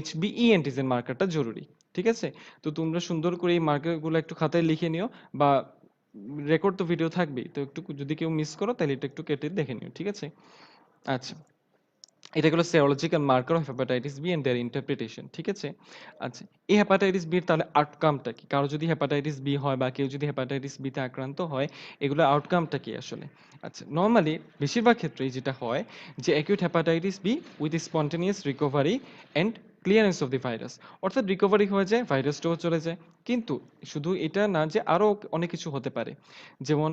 HbE অ্যান্টিজেন মার্কারটা জরুরি। ঠিক আছে? তো তোমরা সুন্দর করে এই মার্কারগুলো একটু খাতায় লিখে নিও, বা রেকর্ড তো ভিডিও থাকবেই। তো একটু যদি কেউ মিস করো তাহলে এটা একটু কেটে দেখে নিও। ঠিক আছে? আচ্ছা, এটা হলো serological marker of hepatitis B and their interpretation, ঠিক আছে? আচ্ছা, এই হেপাটাইটিস বি এর তাহলে আউটকামটা কি? কারো যদি হেপাটাইটিস বি হয় বা কেউ যদি হেপাটাইটিস বি তে আক্রান্ত হয়, এগুলোর আউটকামটা কি আসলে? আচ্ছা, নরমালি বেশিরভাগ ক্ষেত্রেই যেটা হয় যে acute hepatitis B with spontaneous recovery and clearance of the virus, অর্থাৎ রিকভারি হয়ে যায়, ভাইরাসটাও চলে যায়। কিন্তু শুধু এটা না, যে আরো অনেক কিছু হতে পারে। যেমন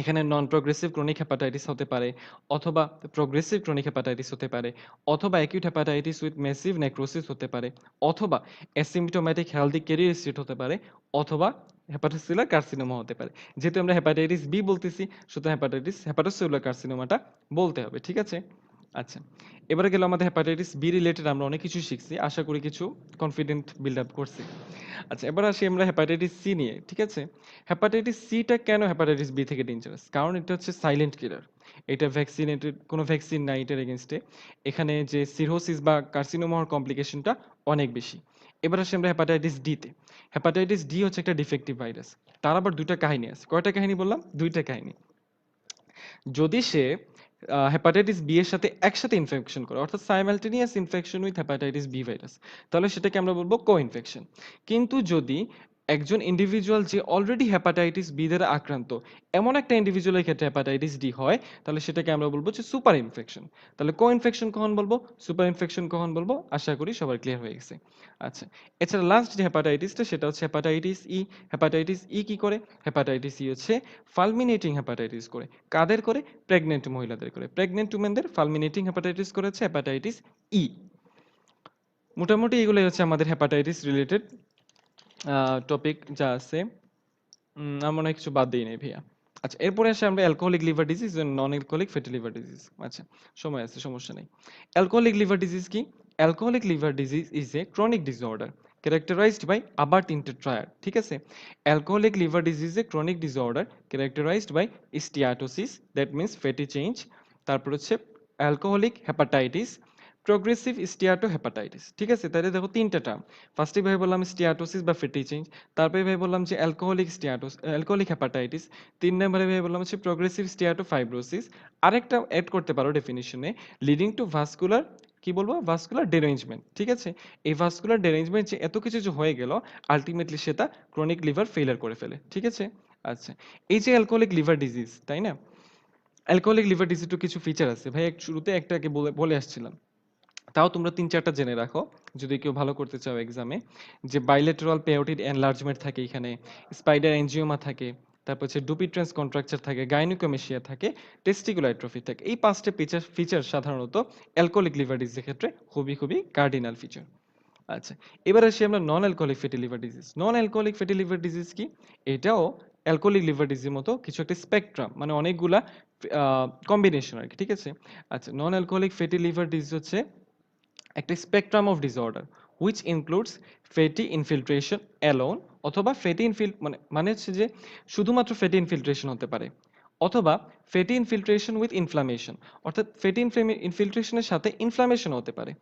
এখানে নন প্রোগ্রেসিভ ক্রনিক হেপাটাইটিস হতে পারে, অথবা প্রোগ্রেসিভ ক্রনিক হেপাটাইটিস হতে পারে, অথবা acute hepatitis with massive necrosis হতে পারে, অথবা অ্যাসিম্পটোম্যাটিক হেলদি ক্যারিয়ার স্টেট হতে পারে, অথবা হেপাটোসেলুলার কার্সিনোমা হতে পারে। যেহেতু আমরা হেপাটাইটিস বি বলতেছি, সুতরাং হেপাটোসেলুলার কার্সিনোমাটা বলতে হবে। ঠিক আছে? আচ্ছা, এবারে গেল আমাদের হেপাটাইটিস বি রিলেটেড আমরা অনেক কিছু শিখছি, আশা করি কিছু কনফিডেন্ট বিল্ড আপ করছি। আচ্ছা, এবার আসি আমরা হেপাটাইটিস সি নিয়ে। ঠিক আছে? হেপাটাইটিস সিটা কেন হেপাটাইটিস বি থেকে ডেঞ্জারাস? কারণ এটা হচ্ছে সাইলেন্ট কিলার। এটা ভ্যাকসিনেটেড, কোনো ভ্যাকসিন নাই এটার এগেইনস্টে। এখানে যে সিরোসিস বা কার্সিনোমা হওয়ার কমপ্লিকেশনটা অনেক বেশি। এবার আসি আমরা হেপাটাইটিস ডি তে। হেপাটাইটিস ডি হচ্ছে একটা ডিফেক্টিভ ভাইরাস। তার আবার ২ টা কাহিনী আছে। কয়টা কাহিনী বললাম? ২ টা কাহিনী। যদি সে হেপাটাইটিস বি এর সাথে একসাথে ইনফেকশন করে, অর্থাৎ simultaneous infection with hepatitis B virus, তাহলে সেটাকে আমরা বলবো কো-ইনফেকশন। কিন্তু যদি একজন ইন্ডিভিজুয়াল যে অলরেডি হেপাটাইটিস বি দ্বারা আক্রান্ত, এমন একটা ইন্ডিভিজুয়ালের ক্ষেত্রে হেপাটাইটিস ডি হয়, তাহলে সেটাকে আমরা বলবো যে সুপার ইনফেকশন। তাহলে কো-ইনফেকশন কখন বলবো, সুপার ইনফেকশন কখন বলবো, আশা করি সবার ক্লিয়ার হয়ে গেছে। আচ্ছা, এছাড়া লাস্ট যে হেপাটাইটিসটা সেটা হচ্ছে হেপাটাইটিস ই। হেপাটাইটিস ই কি করে? হেপাটাইটিস ই হচ্ছে ফালমিনেটিং হেপাটাইটিস করে। কাদের করে? প্রেগন্যান্ট মহিলাদের করে। প্রেগন্যান্ট উমেনদের ফালমিনেটিং হেপাটাইটিস করেছে হেপাটাইটিস ই। মোটামুটি এগুলোই হচ্ছে আমাদের হেপাটাইটিস রিলেটেড টপিক যা আছে। আমার মনে হয় কিছু বাদ দেই নাই ভাইয়া। আচ্ছা, এরপরে আসি আমরা alcoholic liver disease and non alcoholic fatty liver disease. আচ্ছা, সময় আছে, সমস্যা নেই। অ্যালকোহলিক লিভার ডিজিজ কি? Alcoholic liver disease is a chronic disorder characterized by আবার তিনটে ট্রায়াড। ঠিক আছে? Alcoholic liver disease a chronic disorder characterized by steatosis, that means fatty change. তারপর হচ্ছে অ্যালকোহলিক হেপাটাইটিস, প্রোগ্রেসিভ স্টিয়াটোহেপাটাইটিস। ঠিক আছে? তাহলে দেখো তিনটা টার্ম। ফার্স্টে ভাই বললাম স্টিয়াটোসিস বা ফ্যাটি চেঞ্জ, তারপরে ভাই বললাম যে অ্যালকোহলিক হেপাটাইটিস, ৩ নম্বরে ভাই বললাম হচ্ছে প্রোগ্রেসিভ স্টিয়াটোফাইব্রোসিস। আরেকটা এড করতে পারো ডেফিনিশনে, লিডিং টু ভাস্কুলার, কি বলবো, ভাস্কুলার ডেরেঞ্জমেন্ট। ঠিক আছে? এই ভাস্কুলার ডেরেঞ্জমেন্ট যে এত কিছু যে হয়ে গেল, আলটিমেটলি সেটা ক্রনিক লিভার ফেইলিয়ার করে ফেলে। ঠিক আছে? আচ্ছা, এই যে অ্যালকোহলিক লিভার ডিজিজ, তাই না? অ্যালকোহলিক লিভার ডিজিজ তো কিছু ফিচার আছে ভাই, শুরুতে একটা আগে বলে বলে আসছিলাম। তাও তোমরা ৩-৪টা জেনে রাখো যদি কেউ ভালো করতে চাও এক্সামে। যে বাইলেটারাল পেওটিড এনলার্জমেন্ট থাকে এখানে, স্পাইডার এনজিওমা থাকে, তারপর হচ্ছে ডুপিট্রেন্স কন্ট্রাকচার থাকে, গাইনোকোমেশিয়া থাকে, টেস্টিকুলার অ্যাট্রফি থাকে। এই 5টা ফিচার সাধারণত অ্যালকোহলিক লিভার ডিজিজের ক্ষেত্রে খুবই কার্ডিনাল ফিচার। আচ্ছা, এবার আসি আমরা নন alcoholic fatty liver disease. Non alcoholic fatty liver disease কি? এটাও অ্যালকোহলিক লিভার ডিজিজের মতো কিছু একটা স্পেকট্রাম, মানে অনেকগুলা কম্বিনেশন আরকি, ঠিক আছে? আচ্ছা, non alcoholic fatty liver disease হচ্ছে একটা spectrum of disorder which includes fatty infiltration alone, অথবা ফ্যাটি মানে হচ্ছে যে শুধুমাত্র ফ্যাটি ইনফিল্ট্রেশন হতে পারে, অথবা ফ্যাটি ইনফিল্ট্রেশন উইথ ইনফ্লামেশন, অর্থাৎ ফ্যাটি ইনফিল্ট্রেশনের সাথে ইনফ্লামেশন হতে পারে।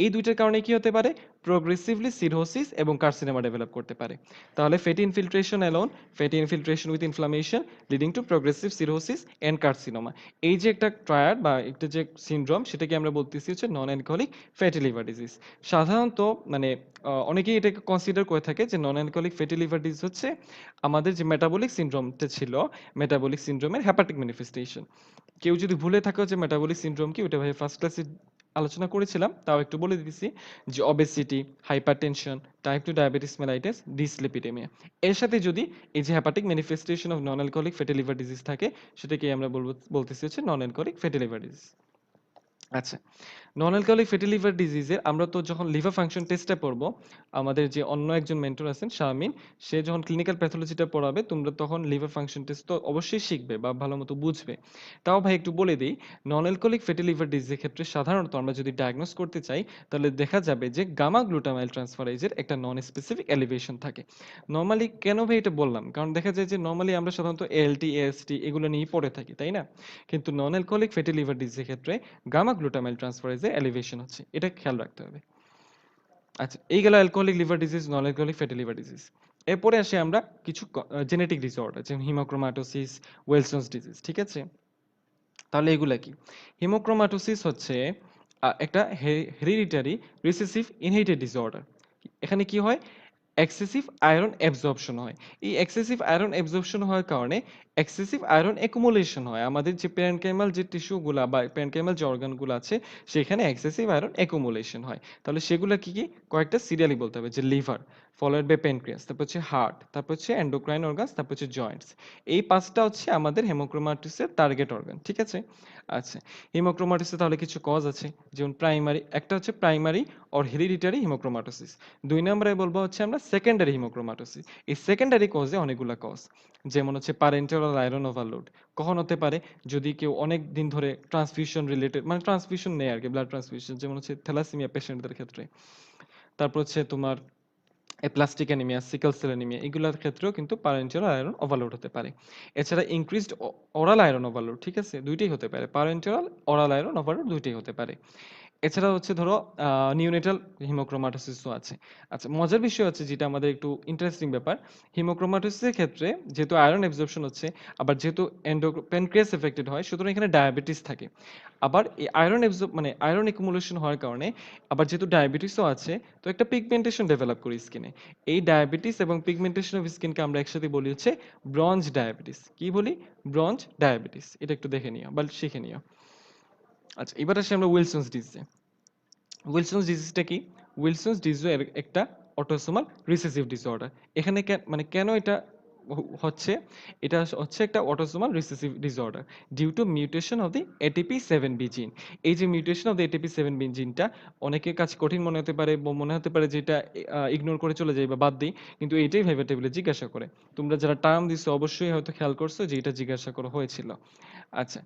এই দুইটার কারণে কি হতে পারে? প্রোগ্রেসিভলি সিরোসিস এবং কার্সিনোমা ডেভেলপ করতে পারে। তাহলে fatty infiltration alone, fatty infiltration with inflammation leading to progressive cirrhosis and carcinoma, এই যে একটা ট্রায়াড বা একটা যে সিনড্রোম, সেটাকে আমরা বলতেছি হচ্ছে non alcoholic fatty liver disease. সাধারণত মানে অনেকেই এটাকে কনসিডার করে থাকে যে নন অ্যালকোহলিক ফ্যাটি লিভার ডিজিজ হচ্ছে আমাদের যে মেটাবলিক সিনড্রোমটা ছিল, মেটাবলিক সিনড্রোমের হেপাটিক ম্যানিফেস্টেশন। কেউ যদি ভুলে থাকো যে মেটাবলিক সিনড্রোম কি, ওটা ভাই ফার্স্ট ক্লাসে আলোচনা করেছিলাম, তাও একটু বলে দিতেছি যে obesity, hypertension, type 2 diabetes mellitus, dyslipidaemia, এর সাথে যদি এই যে hepatic manifestation of non alcoholic fatty liver disease থাকে, সেটাকে আমরা বলতেছি হচ্ছে non alcoholic fatty liver disease. আচ্ছা, নন অ্যালকোহলিক ফ্যাটি লিভার ডিজিজের আমরা তো যখন লিভার ফাংশন টেস্টটা পড়বো, আমাদের যে অন্য একজন মেন্টর আছেন শারমিন, সে যখন ক্লিনিক্যাল প্যাথোলজিটা পড়াবে, তোমরা তখন লিভার ফাংশন টেস্ট তো অবশ্যই শিখবে বা ভালো মতো বুঝবে। তাও ভাই একটু বলে দিই, নন অ্যালকোহলিক ফ্যাটি লিভার ডিজিজের ক্ষেত্রে সাধারণত আমরা যদি ডায়াগনোস করতে চাই, তাহলে দেখা যাবে যে গামা গ্লুটামাইল ট্রান্সফারেজের একটা নন স্পেসিফিক এলিভেশন থাকে। নরমালি কেন ভাই এটা বললাম, কারণ দেখা যায় যে নরমালি আমরা সাধারণত এএলটি, এএসটি এগুলো নিয়ে পড়ে থাকি, তাই না? কিন্তু নন অ্যালকোহলিক ফ্যাটি লিভার ডিজিজের ক্ষেত্রে গামা গ্লুটামাইল ট্রান্সফারেজে এলিভেশন হচ্ছে, এটা খেয়াল রাখতে হবে। আচ্ছা, এই গেল alcoholic liver disease, non alcoholic fatty liver disease. এরপরে আসি আমরা কিছু জেনেটিক ডিসঅর্ডার, যেমন হিমোক্রোমাটোসিস, ওয়েলসনস ডিজিজ, ঠিক আছে? তাহলে এগুলা কি? হিমোক্রোমাটোসিস হচ্ছে একটা হেরিডিটারি রিসেসিভ ইনহেরিটেড ডিসঅর্ডার। এখানে কি হয়? এক্সেসিভ আয়রন অ্যাবজর্পশন হয়। এই এক্সেসিভ আয়রন অ্যাবজর্পশন হওয়ার কারণে এক্সেসিভ আয়রন অ্যাকুমুলেশন হয়। আমাদের যে প্যারেনকাইমাল যে টিস্যুগুলা বা প্যারেনকাইমাল যে অর্গানগুলো আছে, সেখানে এক্সেসিভ আয়রন অ্যাকুমুলেশন হয়। তাহলে সেগুলা কি কি? কয়েকটা সিরিয়ালি বলতে হবে, যে লিভার, ফলোয়েড বাই প্যানক্রিয়াস, তারপর হচ্ছে হার্ট, তারপর হচ্ছে এন্ডোক্রাইন অর্গানস, তারপর হচ্ছে জয়েন্টস। এই 5টা হচ্ছে আমাদের হেমোক্রোমাটোসিসের টার্গেট অর্গান, ঠিক আছে? আচ্ছা, হিমোক্রোমাটোসিস তাহলে কিছু কজ আছে, যেমন প্রাইমারি, একটা হচ্ছে প্রাইমারি অর হেরিডিটারি হিমোক্রোমাটোসিস। 2 নম্বরে বলবো হচ্ছে আমরা সেকেন্ডারি হিমোক্রোমাটোসিস। এই সেকেন্ডারি কজে অনেকগুলা কজ, যেমন হচ্ছে প্যারেন্টাল আয়রন ওভারলোড। কখন হতে পারে? যদি কেউ অনেক দিন ধরে ট্রান্সফিউশন রিলেটেড, মানে ট্রান্সফিউশন নেয় আরকি, ব্লাড ট্রান্সফিউশন, যেমন হচ্ছে থ্যালাসেমিয়া পেশেন্টদের ক্ষেত্রে। তারপর হচ্ছে তোমার plastic anaemia, sickle cell anaemia, এগুলোর ক্ষেত্রেও কিন্তু প্যারেন্টাল আয়রন ওভারলোড হতে পারে। এছাড়া ইনক্রিজড ওরাল আয়রন ওভারলোড, ঠিক আছে? দুইটাই হতে পারে, প্যারেন্টাল, ওরাল আয়রন ওভারলোড দুইটাই হতে পারে। এছাড়া হচ্ছে ধরো নিওনেটাল হিমোক্রোমাটোসিসও আছে। আচ্ছা, মজার বিষয় হচ্ছে, যেটা আমাদের একটু ইন্টারেস্টিং ব্যাপার, হিমোক্রোমাটোসিসের ক্ষেত্রে যেহেতু আয়রন অ্যাবজর্পশন হচ্ছে, আবার যেহেতু প্যানক্রিয়াস এফেক্টেড হয়, সুতরাং এখানে ডায়াবেটিস থাকে। আবার এই মানে আয়রন একুমুলেশন হওয়ার কারণে, আবার যেহেতু ডায়াবেটিসও আছে, তো একটা পিগমেন্টেশন ডেভেলপ করে স্কিনে। এই ডায়াবেটিস এবং পিগমেন্টেশন অফ স্কিনকে আমরা একসাথে বলি হচ্ছে ব্রঞ্জ ডায়াবেটিস। কি বলি? Bronze diabetes. এটা একটু দেখে নিও বা শিখে নিও। আচ্ছা, এবার আসি আমরা উইলসনস ডিজিজে। উইলসনস ডিজিজটা কি? উইলসনস ডিজিজ একটা অটোসোমাল রিসেসিভ ডিসঅর্ডার। এখানে মানে কেন এটা হচ্ছে? এটা হচ্ছে একটা autosomal recessive disorder due to mutation of the ATP7B gene. এই যে মিউটেশন অফ দি ATP7B জিনটা অনেকের কাছে কঠিন মনে হতে পারে, মনে হতে পারে যে এটা ইগনোর করে চলে যাই বা বাদ দিই, কিন্তু এইটাই ভাইবা টেবিলে জিজ্ঞাসা করে। তোমরা যারা টার্ম দিছো অবশ্যই হয়তো খেয়াল করছো যে এটা জিজ্ঞাসা করা হয়েছিল। আচ্ছা,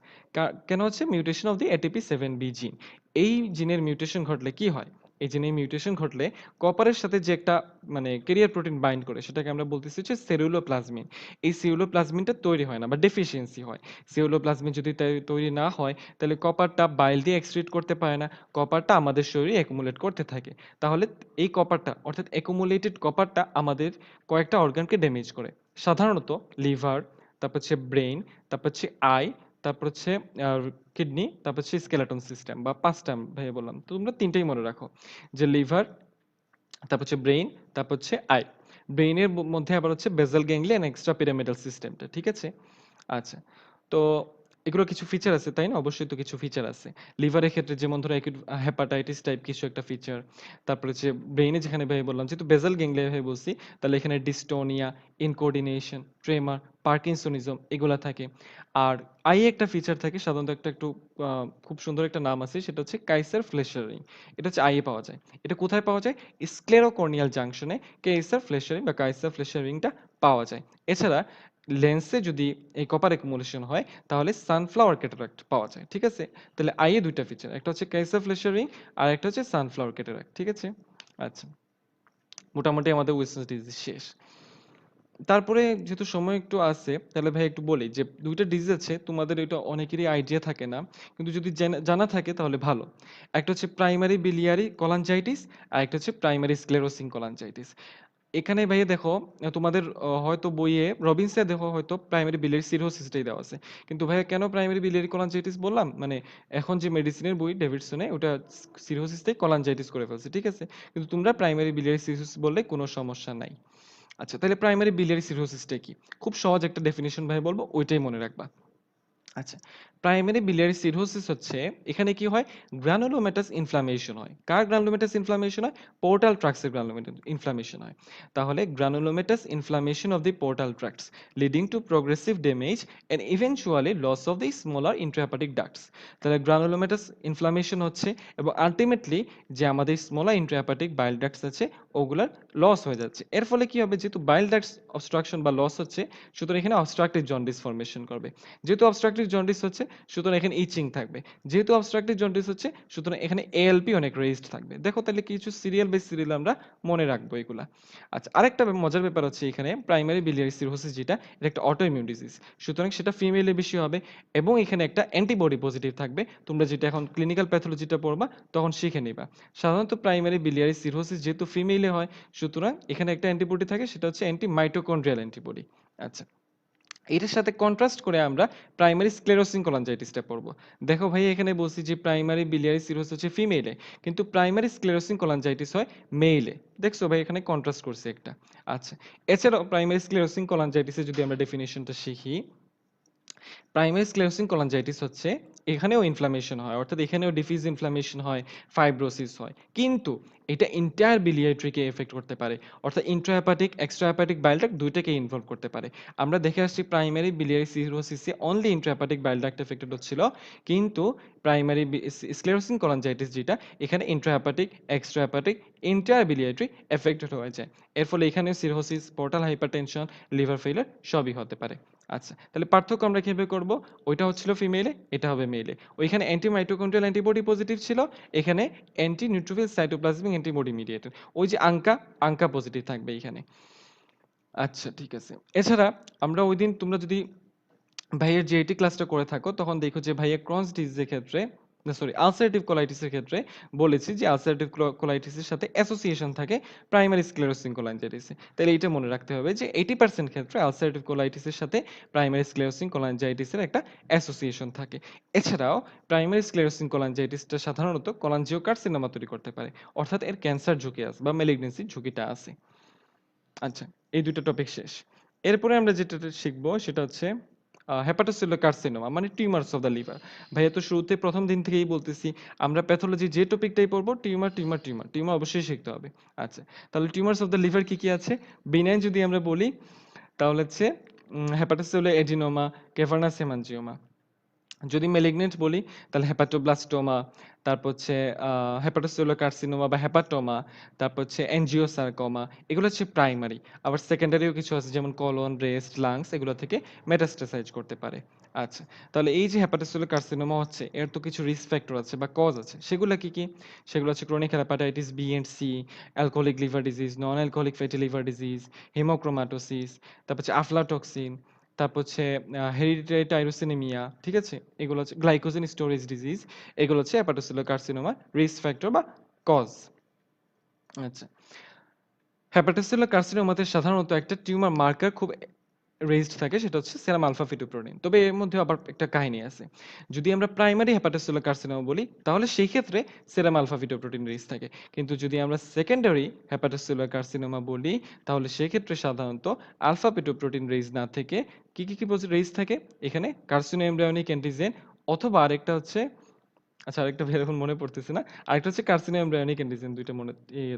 কেন হচ্ছে mutation of the ATP7B gene? এই জিনের মিউটেশন ঘটলে কি হয়? এই জিনের মিউটেশন ঘটলে কপারের সাথে যে একটা মানে ক্যারিয়ার প্রোটিন বাইন্ড করে, সেটাকে আমরা বলতেছি হচ্ছে সেলুলোপ্লাজমিন। এই সেলুলোপ্লাজমিনটা তৈরি হয় না বা ডেফিসিয়েন্সি হয়। সেলুলোপ্লাজমিন যদি তৈরি না হয়, তাহলে কপারটা বাইল দিয়ে এক্সক্রিট করতে পারে না। কপারটা আমাদের শরীরে অ্যাকুমুলেট করতে থাকে। তাহলে এই কপারটা, অর্থাৎ অ্যাকুমুলেটেড কপারটা আমাদের কয়েকটা অর্গানকে ড্যামেজ করে। সাধারণত লিভার, তারপর হচ্ছে ব্রেইন, তারপর হচ্ছে আই, তারপর হচ্ছে কিডনি, তারপর হচ্ছে স্কেলেটন সিস্টেম, বা 5টা ভাইয়া বললাম, তো তোমরা 3টাই মনে রাখো, যে লিভার, তারপর হচ্ছে ব্রেইন, তারপর হচ্ছে আই। ব্রেইনের মধ্যে আবার হচ্ছে বেসাল গ্যাংলিয়ন এক্সট্রা পিরামিডাল সিস্টেমটা, ঠিক আছে? আচ্ছা, তো এগুলো কিছু ফিচার আছে, তাই না? অবশ্যই তো কিছু ফিচার আছে। লিভারের ক্ষেত্রে যেমন ধরো অ্যাকিউট হেপাটাইটিস টাইপ কিছু একটা ফিচার। তারপরে হচ্ছে ব্রেইনে যেখানে ভাই বললাম, যেহেতু বেসাল গ্যাংলিয়া ভাই বলছি, তাহলে এখানে ডিস্টোনিয়া, ইনকোঅর্ডিনেশন, ট্রেমার, পার্কিনসনিজম এগুলা থাকে। আর আই একটা ফিচার থাকে সাধারণত, একটু খুব সুন্দর একটা নাম আছে, সেটা হচ্ছে কাইসার ফ্লেশার রিং। এটা হচ্ছে আইয়ে পাওয়া যায়। এটা কোথায় পাওয়া যায়? স্ক্লেরোকর্নিয়াল জাংশনে কাইসার ফ্লেশার রিং বা কাইসার ফ্লেশার রিংটা পাওয়া যায়। এছাড়া লেন্সে যদি এই কপার অ্যাকুমুলেশন হয়, তাহলে সানফ্লাওয়ার ক্যাটারাক্ট পাওয়া যায়। ঠিক আছে? তাহলে আইয়ে ২ টা ফিচার। একটা হচ্ছে কাইসার ফ্লেশার রিং, আর একটা হচ্ছে সানফ্লাওয়ার ক্যাটারাক্ট। ঠিক আছে? আচ্ছা। মোটামুটি আমাদের ওয়েসেস ডিজিজ শেষ। তারপরে যেহেতু সময় একটু আছে, তাহলে ভাই একটু বলি যে ২ টা ডিজিজ আছে, তোমাদের এটা অনেকেরই আইডিয়া থাকে না। কিন্তু যদি জানা থাকে তাহলে ভালো। একটা হচ্ছে প্রাইমারি বিলিয়ারি কোলাঞ্জাইটিস, আর একটা হচ্ছে প্রাইমারি স্ক্লেরোসিং কোলাঞ্জাইটিস। এখানে ভাইয়া দেখো, তোমাদের হয়তো বইয়ে রবিনসে দেখো হয়তো প্রাইমারি বিলিয়ারি সিরোসিসটাই দেওয়া আছে। কিন্তু ভাইয়া কেন প্রাইমারি বিলিয়ারি কোলাঞ্জাইটিস বললাম? মানে এখন যে মেডিসিনের বই ডেভিডসনে ওটা সিরোসিসটাই কোলাঞ্জাইটিস করে ফেলছে। ঠিক আছে? কিন্তু তোমরা প্রাইমারি বিলিয়ারি সিরোসিস বললে কোনো সমস্যা নাই। আচ্ছা, তাহলে প্রাইমারি বিলিয়ারি সিরোসিসটা কি? খুব সহজ একটা ডেফিনিশন ভাই বলবো, ওইটাই মনে রাখবা। আচ্ছা, প্রাইমারি biliary সিরোসিস হচ্ছে, এখানে কি হয়? গ্রানুলোমেটাস ইনফ্লামেশন হয়। কার গ্রানুলোমেটাস ইনফ্লামেশন হয়? পোর্টাল ট্রাক্টসের গ্রানুলোমেটাস ইনফ্লামেশন হয়। তাহলে granulomatous inflammation of the portal tracts leading to progressive damage and eventually loss of the smaller intrahepatic ducts. তাহলে গ্রানুলোমেটাস ইনফ্লামেশন হচ্ছে এবং আলটিমেটলি যে আমাদের স্মলার ইন্ট্রাহেপাটিক বাইল ডাক্টস আছে, ওগুলার লস হয়ে যাচ্ছে। এর ফলে কি হবে? যেহেতু বাইল ডাক্টস অবস্ট্রাকশন বা লস হচ্ছে, সুতরাং এখানে অবস্ট্রাকটিভ জন্ডিস ফর্মেশন করবে। যেহেতু অবস্ট্রাকটিভ জন্ডিস হচ্ছে, সুতরাং এখানে ইচিং থাকবে। যেহেতু অবস্ট্রাকটিভ জন্ডিস হচ্ছে, সুতরাং এখানে এএলপি অনেক রেইজড থাকবে। দেখো তাহলে কিছু সিরিয়াল বাই সিরিয়াল আমরা মনে রাখবো এগুলা। আচ্ছা, আরেকটা মজার ব্যাপার হচ্ছে, এখানে প্রাইমারি বিলিয়ারি সিরোসিস যেটা, এটা একটা অটোইমিউন ডিজিজ। সুতরাং সেটা ফিমেলে বেশি হবে এবং এখানে একটা অ্যান্টিবডি পজিটিভ থাকবে। তোমরা যেটা এখন ক্লিনিক্যাল প্যাথোলজিটা পড়বা তখন শিখে নিবা। সাধারণত প্রাইমারি বিলিয়ারি সিরোসিস যেহেতু ফিমেলে হয়, সুতরাং এখানে একটা অ্যান্টিবডি থাকে, সেটা হচ্ছে অ্যান্টি মাইটোকন্ড্রিয়াল অ্যান্টিবডি। আচ্ছা, এটার সাথে কন্ট্রাস্ট করে আমরা প্রাইমারি স্ক্লেরোসিং কোলাঞ্জাইটিসটা পড়বো। দেখো ভাই, এখানে বলছি যে প্রাইমারি বিলিয়ারি সিরোসিস হচ্ছে ফিমেলে, কিন্তু প্রাইমারি স্ক্লেরোসিং কোলাঞ্জাইটিস হয় মেইলে। দেখছো ভাই, এখানে কন্ট্রাস্ট করছে একটা। আচ্ছা, এছাড়াও প্রাইমারি স্ক্লেরোসিং কোলাঞ্জাইটিসের যদি আমরা ডেফিনিশনটা শিখি, প্রাইমারি স্ক্লেরোসিং কোলাঞ্জাইটিস হচ্ছে, এখানেও ইনফ্লামেশন হয়, অর্থাৎ এখানেও ডিফিউজ ইনফ্লামেশন হয়, ফাইব্রোসিস হয়, কিন্তু এটা এন্টায়ার বিলিয়ারি ট্রিকে এফেক্ট করতে পারে। অর্থাৎ ইন্ট্রাহেপাটিক, এক্সট্রাহেপাটিক বাইল ডাক্ট দুইটাকে ইনভলভ করতে পারে। আমরা দেখে আসছি প্রাইমারি বিলিয়ারি সিরোসিসে only intrahepatic bile duct affected হচ্ছিল, কিন্তু প্রাইমারি স্ক্লেরোসিং কোলাঞ্জাইটিস যেটা, এখানে intrahepatic, extrahepatic, entire biliary tree affected হয়ে যায়। এর ফলে এখানে cirrhosis, portal hypertension, liver failure সবই হতে পারে। আচ্ছা, তাহলে পার্থক্য আমরা কিভাবে করব? ওইটা হচ্ছিল ফিমেলে, এটা হবে মেলে। ওইখানে অ্যান্টি মাইটোকন্ড্রিয়াল অ্যান্টিবডি পজিটিভ ছিল, এখানে anti neutrophil cytoplasmic antibody mediated. ওই যে আঙ্কা, আঙ্কা পজিটিভ থাকবে এখানে। আচ্ছা, ঠিক আছে। এছাড়া আমরা ওইদিন, তোমরা যদি ভাইয়ের জেএটি ক্লাসটা করে থাকো, তখন দেখো যে ভাইয়া ক্রনস ডিজিজের ক্ষেত্রে, না সরি, আলসারেটিভ কোলাইটিসের ক্ষেত্রে বলেছি যে আলসারেটিভ কোলাইটিসের সাথে অ্যাসোসিয়েশন থাকে প্রাইমারি স্ক্লেরোসিং কোলাঞ্জাইটিসে। তাহলে এটা মনে রাখতে হবে যে 80% ক্ষেত্রে আলসারেটিভ কোলাইটিসের সাথে প্রাইমারি স্ক্লেরোসিং কোলাঞ্জাইটিসের একটা অ্যাসোসিয়েশন থাকে। এছাড়াও প্রাইমারি স্ক্লেরোসিং কোলাঞ্জাইটিসটা সাধারণত কোলাঞ্জিওকার্সিনোমা তৈরি করতে পারে, অর্থাৎ এর ক্যান্সার ঝুঁকি আছে বা ম্যালিগন্যান্সির ঝুঁকিটা আছে। আচ্ছা, এই ২ টা টপিক শেষ। এরপরে আমরা যেটা শিখবো সেটা হচ্ছে হেপাটোসেলুলার কার্সিনোমা, মানে টিউমারস অফ দ্য লিভার। ভাইয়া তো শুরুতে প্রথম দিন থেকেই বলতেছি, আমরা প্যাথোলজি যে টপিকটাই পড়বো, টিউমার টিউমার টিউমার টিউমার অবশ্যই শিখতে হবে। আচ্ছা, তাহলে টিউমারস অফ দ্য লিভার কি কি আছে? বিনাইন যদি আমরা বলি, তাহলে হচ্ছে হেপাটোসেলুলার এডিনোমা, ক্যাভার্নাস হেমানজিওমা। যদি ম্যালিগন্যান্ট বলি, তাহলে হেপাটোব্লাস্টোমা, তারপর হচ্ছে হেপাটোসেলুলার কার্সিনোমা বা হেপাটোমা, তারপর হচ্ছে এনজিওসার্কোমা। এগুলো হচ্ছে প্রাইমারি। আবার সেকেন্ডারিও কিছু আছে, যেমন কলন, ব্রেস্ট, লাংস, এগুলো থেকে মেটাস্টাসাইজ করতে পারে। আচ্ছা, তাহলে এই যে হেপাটোসেলুলার কার্সিনোমা হচ্ছে, এর তো কিছু রিস্ক ফ্যাক্টর আছে বা কজ আছে। সেগুলো কি কি? সেগুলো হচ্ছে chronic hepatitis B and C, alcoholic liver disease, non alcoholic fatty liver disease, haemochromatosis, তারপর হচ্ছে আফলাটক্সিন, তারপর হচ্ছে হেরিডিটারি টাইরোসিনেমিয়া। ঠিক আছে? এগুলো হচ্ছে গ্লাইকোজেন স্টোরেজ ডিজিজ। এগুলো হচ্ছে হেপাটোসেলুলার কার্সিনোমার রিস্ক ফ্যাক্টর বা কজ। আচ্ছা, হেপাটোসেলুলার কার্সিনোমাতে সাধারণত একটা টিউমার মার্কার খুব রেইজড থাকে সেটা হচ্ছে সেরাম আলফা ফিটোপ্রোটিন। তবে এর মধ্যেও আবার একটা কাহিনী আছে। যদি আমরা প্রাইমারি হেপাটোসেলুলার কার্সিনোমা বলি তাহলে সেই ক্ষেত্রে সেরাম আলফা ফিটোপ্রোটিন রেইজ থাকে। কিন্তু যদি আমরা সেকেন্ডারি হেপাটোসেলুলার কার্সিনোমা বলি তাহলে সেক্ষেত্রে সাধারণত আলফা ফিটোপ্রোটিন রেইজ না থেকে কি রেইজ থাকে? এখানে কার্সিনো এমব্রায়োনিক অ্যান্টিজেন অথবা আরেকটা হচ্ছে আচ্ছা আরেকটা বের এখন মনে পড়তেছে না। আরেকটা হচ্ছে কার্সিনো এমব্রায়োনিক অ্যান্টিজেন ২ টা মনে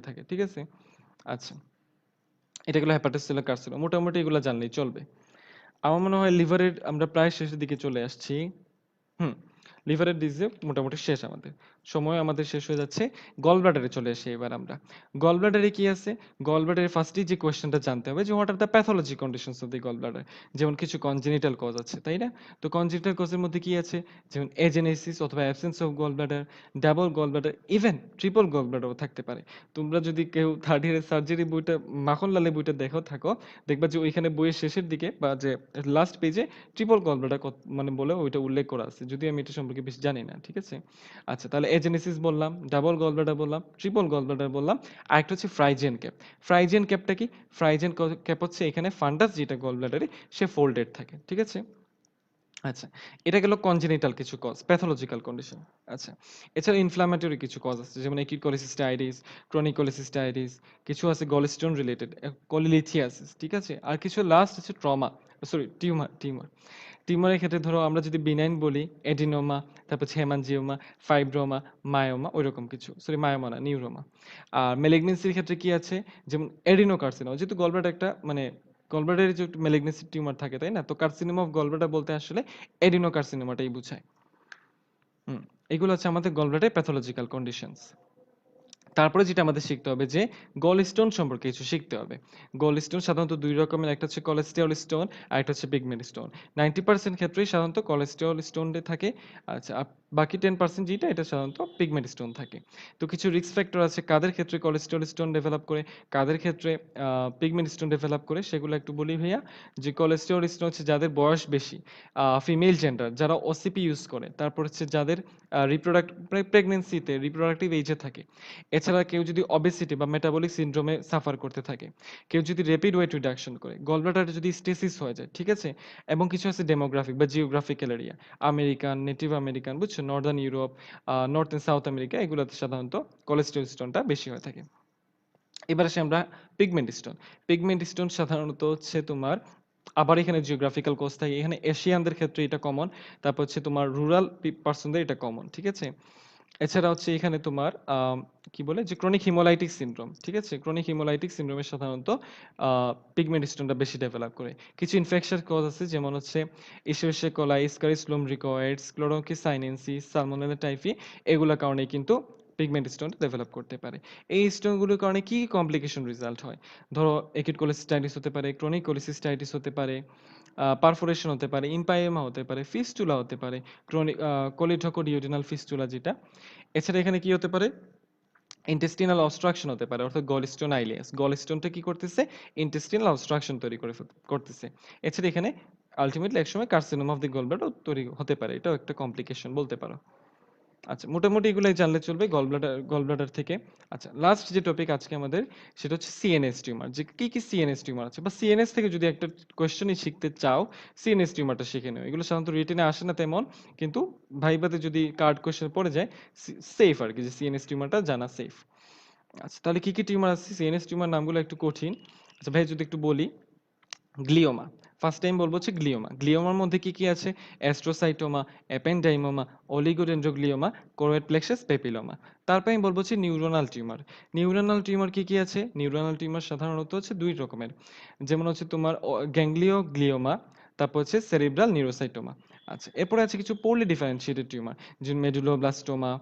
থাকে। ঠিক আছে? আচ্ছা। এটা গেল হেপাটোসেলুলার কার্সিনোমা। মোটামুটি এগুলা জানলেই চলবে। আমার মনে হয় লিভারের আমরা প্রায় শেষের দিকে চলে আসছি। হুম, লিভারের ডিজিজ মোটামুটি শেষ আমাদের। সময় আমাদের শেষ হয়ে যাচ্ছে। গল ব্লাডারে চলে আসি এবার আমরা। গল ব্লাডারে কি আছে? গল ব্লাডারে ফার্স্টেই যে কোয়েশ্চেনটা জানতে হবে যে what are the pathology conditions of the gall bladder? যেমন কিছু কনজেনিটাল কজ আছে, তাই না? তো কনজেনিটাল কজের মধ্যে কি আছে? যেমন এজেনেসিস অথবা absence of gall bladder, double gall bladder, even triple gall ব্লাডারও থাকতে পারে। তোমরা যদি কেউ থার্ড ইয়ারের সার্জারি বইটা মাখনলালের বইটা দেখো থাকো, দেখবা যে ওইখানে বইয়ের শেষের দিকে বা যে লাস্ট পেজে ট্রিপল গল ব্লাডার মানে বলে ওইটা উল্লেখ করা আছে। যদিও আমি এটা সম্পর্কে বেশি জানি না। ঠিক আছে? আচ্ছা তাহলে এজেনেসিস বললাম, ডাবল গল ব্লাডার বললাম, ট্রিপল গল ব্লাডার বললাম। আরেকটা হচ্ছে ফ্রাইজেন ক্যাপ। ফ্রাইজেন ক্যাপটা কি? ফ্রাইজেন ক্যাপ হচ্ছে এখানে ফান্ডাস যেটা গল ব্লাডারে সে ফোল্ডেড থাকে। ঠিক আছে? আচ্ছা, এটা গেল congenital কিছু কজ, pathological condition। আচ্ছা, এছাড়া ইনফ্ল্যামেটরি কিছু কজ আছে যেমন acute cholecystitis, chronic cholecystitis, কিছু আছে gallstone related, cholelithiasis, ঠিক আছে? আর কিছু লাস্ট আছে ট্রমা, সরি টিউমার। টিউমারের ক্ষেত্রে ধরো আমরা যদি বিনাইন বলি এডিনোমা, তারপর হচ্ছে হেমানজিওমা, ফাইব্রোমা, মায়োমা ওইরকম কিছু। সরি মায়োমা না, নিউরোমা। আর ম্যালিগন্যান্সির ক্ষেত্রে কি আছে? যেমন এডিনোকার্সিনোমা যেহেতু গলব্লাডার একটা মানে গলব্লাডারে যে ম্যালিগন্যান্সি টিউমার থাকে তাই না? তো কার্সিনোমা অফ গলব্লাডার বলতে আসলে এডিনোকার্সিনোমাটাই বুঝায়। হুম। এগুলো হচ্ছে আমাদের গলব্লাডারের প্যাথোলজিক্যাল কন্ডিশনস। তারপরে যেটা আমাদের শিখতে হবে যে গলস্টোন সম্পর্কে কিছু শিখতে হবে। গলস্টোন সাধারণত ২ রকমের, একটা হচ্ছে কোলেস্টেরল স্টোন আর একটা হচ্ছে পিগমেন্ট স্টোন। 90% ক্ষেত্রেই সাধারণত কোলেস্টেরল স্টোন থাকে। আচ্ছা বাকি 10% যেটা এটা সাধারণত পিগমেন্ট স্টোন থাকে। তো কিছু রিস্ক ফ্যাক্টর আছে কাদের ক্ষেত্রে কোলেস্টেরল স্টোন ডেভেলপ করে, কাদের ক্ষেত্রে পিগমেন্ট স্টোন ডেভেলপ করে সেগুলো একটু বলি ভাইয়া। যে কোলেস্টেরল স্টোন হচ্ছে যাদের বয়স বেশি, ফিমেল জেন্ডার যারা ওসিপি ইউজ করে, তারপর হচ্ছে যাদের প্রেগন্যান্সিতে রিপ্রোডাক্টিভ এজে থাকে। এছাড়া কেউ যদি obesity বা metabolic syndrome এ সাফার করতে থাকে, কেউ যদি rapid weight reduction করে, gallbladder যদি stasis হয়ে যায়, ঠিক আছে? এবং কিছু আছে demographic বা geographical area, American, Native American, বুঝছো? Northern Europe, north and south America এগুলোতে সাধারণত কোলেস্টেরল স্টোনটা বেশি হয়ে থাকে। এবার আসি আমরা পিগমেন্ট স্টোন। পিগমেন্ট স্টোন সাধারণত হচ্ছে তোমার আবার এখানে জিওগ্রাফিক্যাল কোজ থাকে। এখানে এশিয়ানদের ক্ষেত্রে এটা কমন। তারপর হচ্ছে তোমার রুরাল পারসনদের এটা কমন। ঠিক আছে? এছাড়া হচ্ছে এখানে তোমার কি বলে যে ক্রনিক হিমোলাইটিক সিনড্রোম, ঠিক আছে? ক্রনিক হিমোলাইটিক সিনড্রোমে সাধারণত পিগমেন্ট স্টোনটা বেশি ডেভেলপ করে। কিছু ইনফেকশন কজ আছে যেমন হচ্ছে ইশেরিশিয়া কোলাই, এসকারিস লুম্ব্রিকয়েডস, ক্লোরোকিস সাইনেনসিস, সালমোনেলা টাইফি এগুলোর কারণে কিন্তু পিগমেন্ট স্টোন ডেভেলপ করতে পারে। এই স্টোনগুলোর কারণে কি কমপ্লিকেশন রেজাল্ট হয়? ধরো একিউট কোলেসিস্টাইটিস হতে পারে, ক্রনিক কোলেসিস্টাইটিস হতে পারে, পারফোরেশন হতে পারে, ইম্পাইমা হতে পারে, ফিস্টুলা হতে পারে, ক্রনিক কোলিটোকোডিওডিনাল ফিস্টুলা যেটা। এছাড়া এখানে কি হতে পারে? ইন্টেস্টিনাল অবস্ট্রাকশন হতে পারে অর্থাৎ গলস্টোন আইলেস। গলস্টোনটা কি করতেছে? ইন্টেস্টিনাল অবস্ট্রাকশন তৈরি করতেছে। এছাড়া এখানে আল্টিমেটলি একসময় কার্সিনোমা অফ দি গলব্লাডার তৈরি হতে পারে। এটাও একটা কমপ্লিকেশন বলতে পারো। আচ্ছা মোটামুটি এগুলাই জানলে চলবে গল ব্লাডার থেকে। আচ্ছা লাস্ট যে টপিক আজকে আমাদের সেটা হচ্ছে সিএনএস টিউমার। যে কি সিএনএস টিউমার আছে বা সিএনএস থেকে যদি একটা কোয়েশ্চেনই শিখতে চাও, সিএনএস টিউমারটা শিখে নিও। এগুলো সাধারণত রিটেনে আসে না তেমন, কিন্তু ভাইভাতে যদি কার্ড কোয়েশ্চেন পড়ে যায় সেফ আরকি যে সিএনএস টিউমারটা জানা সেফ। আচ্ছা তাহলে কি টিউমার আছে? সিএনএস টিউমার নামগুলো একটু কঠিন। আচ্ছা ভাই যদি একটু বলি, গ্লিওমা। ফার্স্ট টাইম বলবো হচ্ছে গ্লিওমা। গ্লিওমার মধ্যে কি আছে? Astrocytoma, ependymoma, oligodendroglioma, choroid plexus papilloma. তারপরে আমি বলবো হচ্ছে নিউরোনাল টিউমার। নিউরোনাল টিউমার কি আছে? নিউরোনাল টিউমার সাধারণত হচ্ছে ২ রকমের। যেমন হচ্ছে তোমার গ্যাংলিওগ্লিওমা, তারপর হচ্ছে সেরিব্রাল নিউরোসাইটোমা। আচ্ছা এরপরে আছে কিছু পোরলি ডিফারেনশিয়েটেড টিউমার, যেমন মেডুলোব্লাস্টোমা,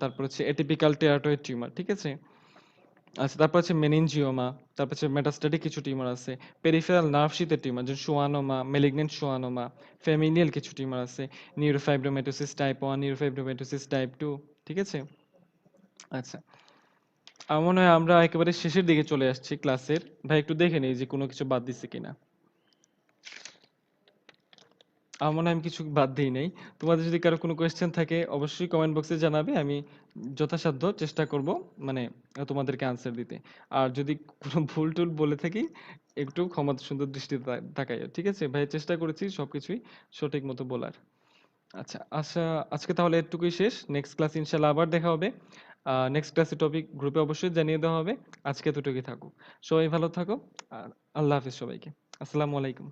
তারপর হচ্ছে এটিপিক্যাল টেরাটয়েড টিউমার, ঠিক আছে? আচ্ছা তারপর হচ্ছে মেনিনজিওমা, তারপর হচ্ছে মেটাস্ট্যাটিক কিছু টিউমার আছে, পেরিফেরাল নার্ভ শীথের টিউমার যেমন সোয়ানোমা, মেলিগন্যান্ট সোয়ানোমা, ফ্যামিলিয়াল কিছু টিউমার আছে, নিউরোফাইব্রোমাটোসিস টাইপ 1, নিউরোফাইব্রোমাটোসিস টাইপ 2, ঠিক আছে? আচ্ছা আমার মনে হয় আমরা একেবারে শেষের দিকে চলে আসছি ক্লাসের। ভাই একটু দেখে নেই যে কোনো কিছু বাদ দিছে কিনা। আমার মনে হয় আমি কিছু বাদ দেই নাই। তোমাদের যদি কারো কোনো কোয়েশ্চেন থাকে অবশ্যই কমেন্ট বক্সে জানাবে। আমি যথাসাধ্য চেষ্টা করব মানে তোমাদেরকে আনসার দিতে। আর যদি কোনো ভুল-টুল বলে থাকি একটু ক্ষমা সুন্দর দৃষ্টিতে তাকাইও। ঠিক আছে? ভাই চেষ্টা করেছি সবকিছুই সঠিক মতো বলার। আচ্ছা, আজকে তাহলে এটুকুই শেষ। নেক্সট ক্লাসে ইনশাআল্লাহ আবার দেখা হবে। নেক্সট ক্লাসের টপিক গ্রুপে অবশ্যই জানিয়ে দেওয়া হবে। আজকে এতটুকুই থাকুক। সবাই ভালো থাকো। আর আল্লাহ হাফেজ সবাইকে। আসসালামু আলাইকুম।